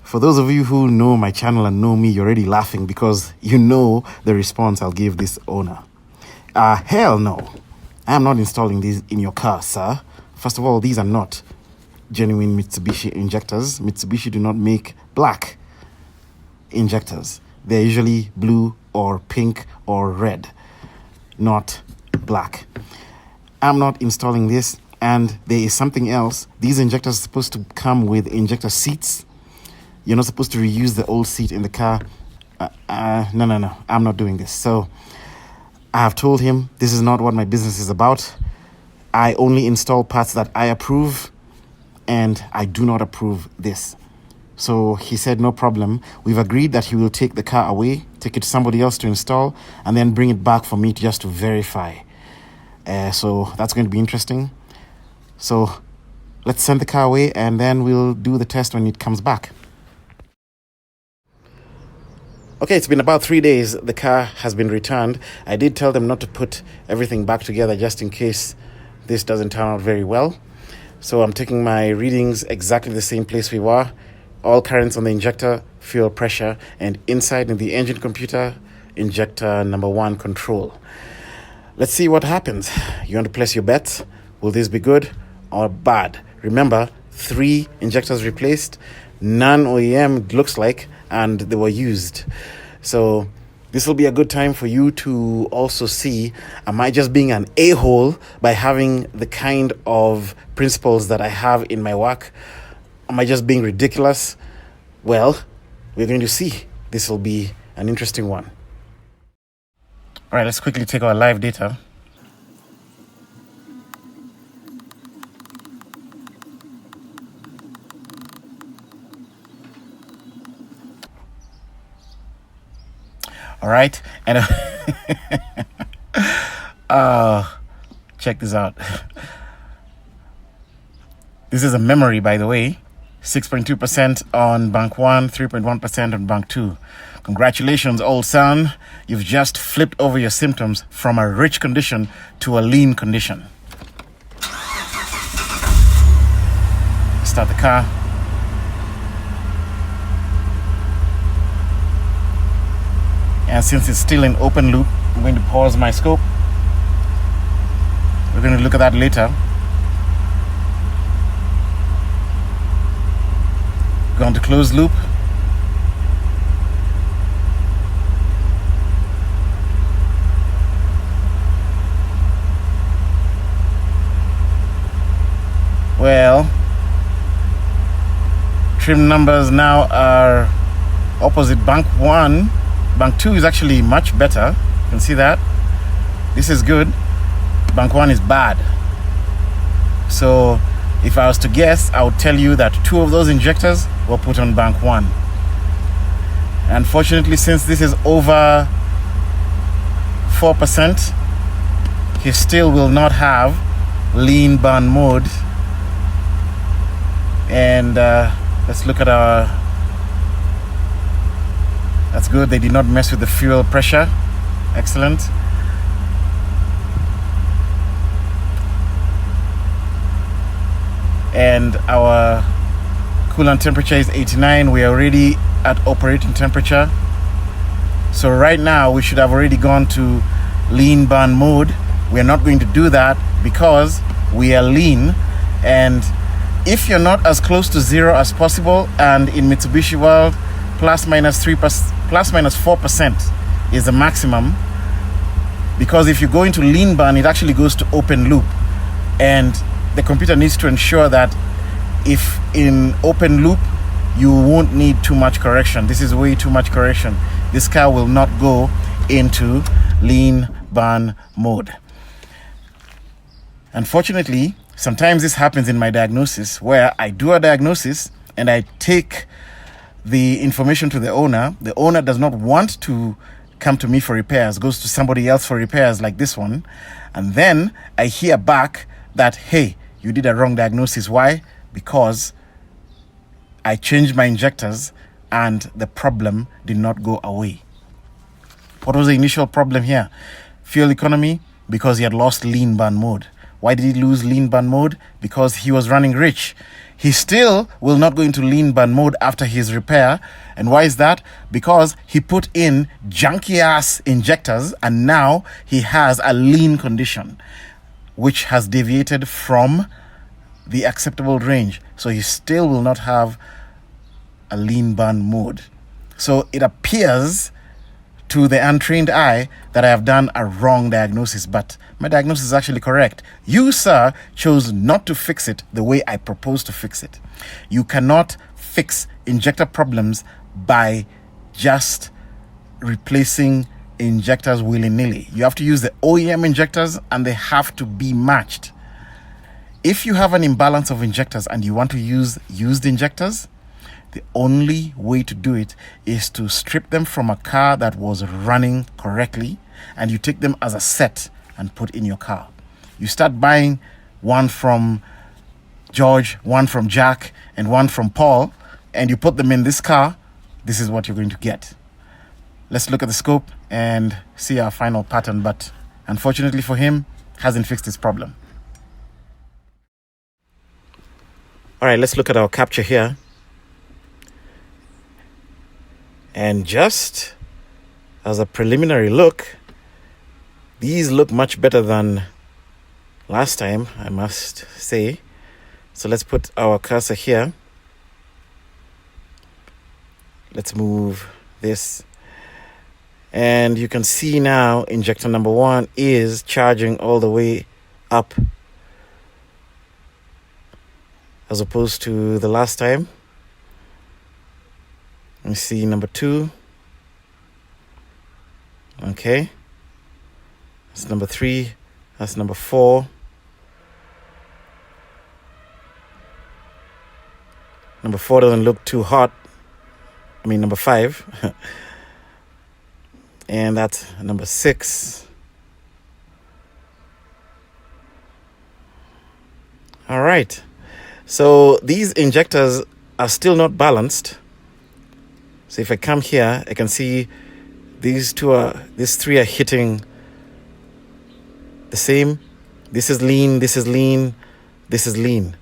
for those of you who know my channel and know me, you're already laughing because you know the response I'll give this owner. Hell no. I am not installing these in your car, sir. First of all, these are not genuine Mitsubishi injectors. Mitsubishi do not make black injectors. They're usually blue or pink or red, not black. I'm not installing this. And there is something else. These injectors are supposed to come with injector seats. You're not supposed to reuse the old seat in the car. No. I'm not doing this. So I have told him this is not what my business is about. I only install parts that I approve, and I do not approve this. So he said, no problem. We've agreed that he will take the car away, take it to somebody else to install, and then bring it back for me just to verify. So that's going to be interesting. So let's send the car away, and then we'll do the test when it comes back. Okay, it's been about 3 days. The car has been returned. I did tell them not to put everything back together just in case this doesn't turn out very well. So I'm taking my readings exactly the same place we were. All currents on the injector, fuel pressure, and inside in the engine computer, injector number 1 control. Let's see what happens. You want to place your bets? Will this be good or bad? Remember, 3 injectors replaced, none OEM looks like, and they were used. So this will be a good time for you to also see, am I just being an a-hole by having the kind of principles that I have in my work? Am I just being ridiculous? Well, we're going to see. This will be an interesting one. All right, let's quickly take our live data. All right, and check this out. This is a memory, by the way. 6.2% on bank 1, 3.1% on bank 2. Congratulations, old son. You've just flipped over your symptoms from a rich condition to a lean condition. Start the car. And since it's still in open loop, I'm going to pause my scope. We're going to look at that later. Go on to closed loop. Well, trim numbers now are opposite. Bank 1, bank 2 is actually much better. You can see that. This is good. Bank 1 is bad. So if I was to guess, I would tell you that 2 of those injectors were put on bank 1. Unfortunately, since this is over 4%, he still will not have lean burn mode. And let's look at That's good. They did not mess with the fuel pressure. Excellent. And our coolant temperature is 89. We are already at operating temperature. So right now we should have already gone to lean burn mode. We are not going to do that because we are lean. And if you're not as close to zero as possible, and in Mitsubishi world, plus minus 4% is the maximum, because if you go into lean burn, it actually goes to open loop, and the computer needs to ensure that if in open loop, you won't need too much correction. This is way too much correction. This car will not go into lean burn mode. Unfortunately, sometimes this happens in my diagnosis, where I do a diagnosis and I take the information to the owner. The owner does not want to come to me for repairs, goes to somebody else for repairs like this one. And then I hear back that, hey, you did a wrong diagnosis. Why? Because I changed my injectors and the problem did not go away. What was the initial problem here? Fuel economy, because he had lost lean burn mode. Why did he lose lean burn mode? Because he was running rich. He still will not go into lean burn mode after his repair. And why is that? Because he put in junky ass injectors and now he has a lean condition, which has deviated from the acceptable range. So he still will not have a lean burn mode. So it appears to the untrained eye that I have done a wrong diagnosis, but my diagnosis is actually correct. You, sir, chose not to fix it the way I proposed to fix it. You cannot fix injector problems by just replacing injectors willy-nilly. You have to use the OEM injectors and they have to be matched. If you have an imbalance of injectors and you want to use used injectors, the only way to do it is to strip them from a car that was running correctly, and you take them as a set and put in your car. You start buying one from George, one from Jack, and one from Paul, and you put them in this car. This is what you're going to get. Let's look at the scope and see our final pattern, but unfortunately for him, hasn't fixed his problem. All right, let's look at our capture here. And just as a preliminary look, these look much better than last time, I must say. So let's put our cursor here. Let's move this. And you can see now injector number 1 is charging all the way up, as opposed to the last time. Let me see number 2. Okay. That's number 3. That's number 4. Number 4 doesn't look too hot. I mean, number 5. And that's number 6. All right. So these injectors are still not balanced. So if I come here, I can see these 3 are hitting the same. This is lean, this is lean, this is lean.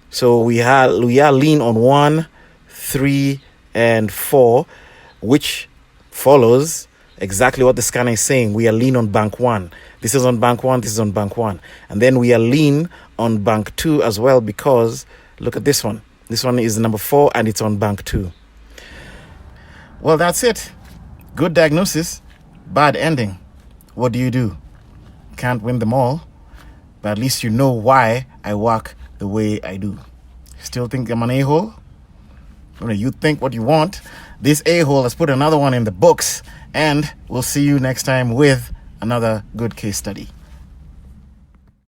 So we are lean on 1, 3, and 4, which follows exactly what the scanner is saying. We are lean on bank 1. This is on bank 1, this is on bank 1. And then we are lean on bank 2 as well, because look at this one. This one is number 4 and it's on bank 2. Well, that's it. Good diagnosis, bad ending. What do you do? Can't win them all, but at least you know why I work the way I do. Still think I'm an a-hole? You think what you want. This a-hole has put another one in the books, and we'll see you next time with another good case study.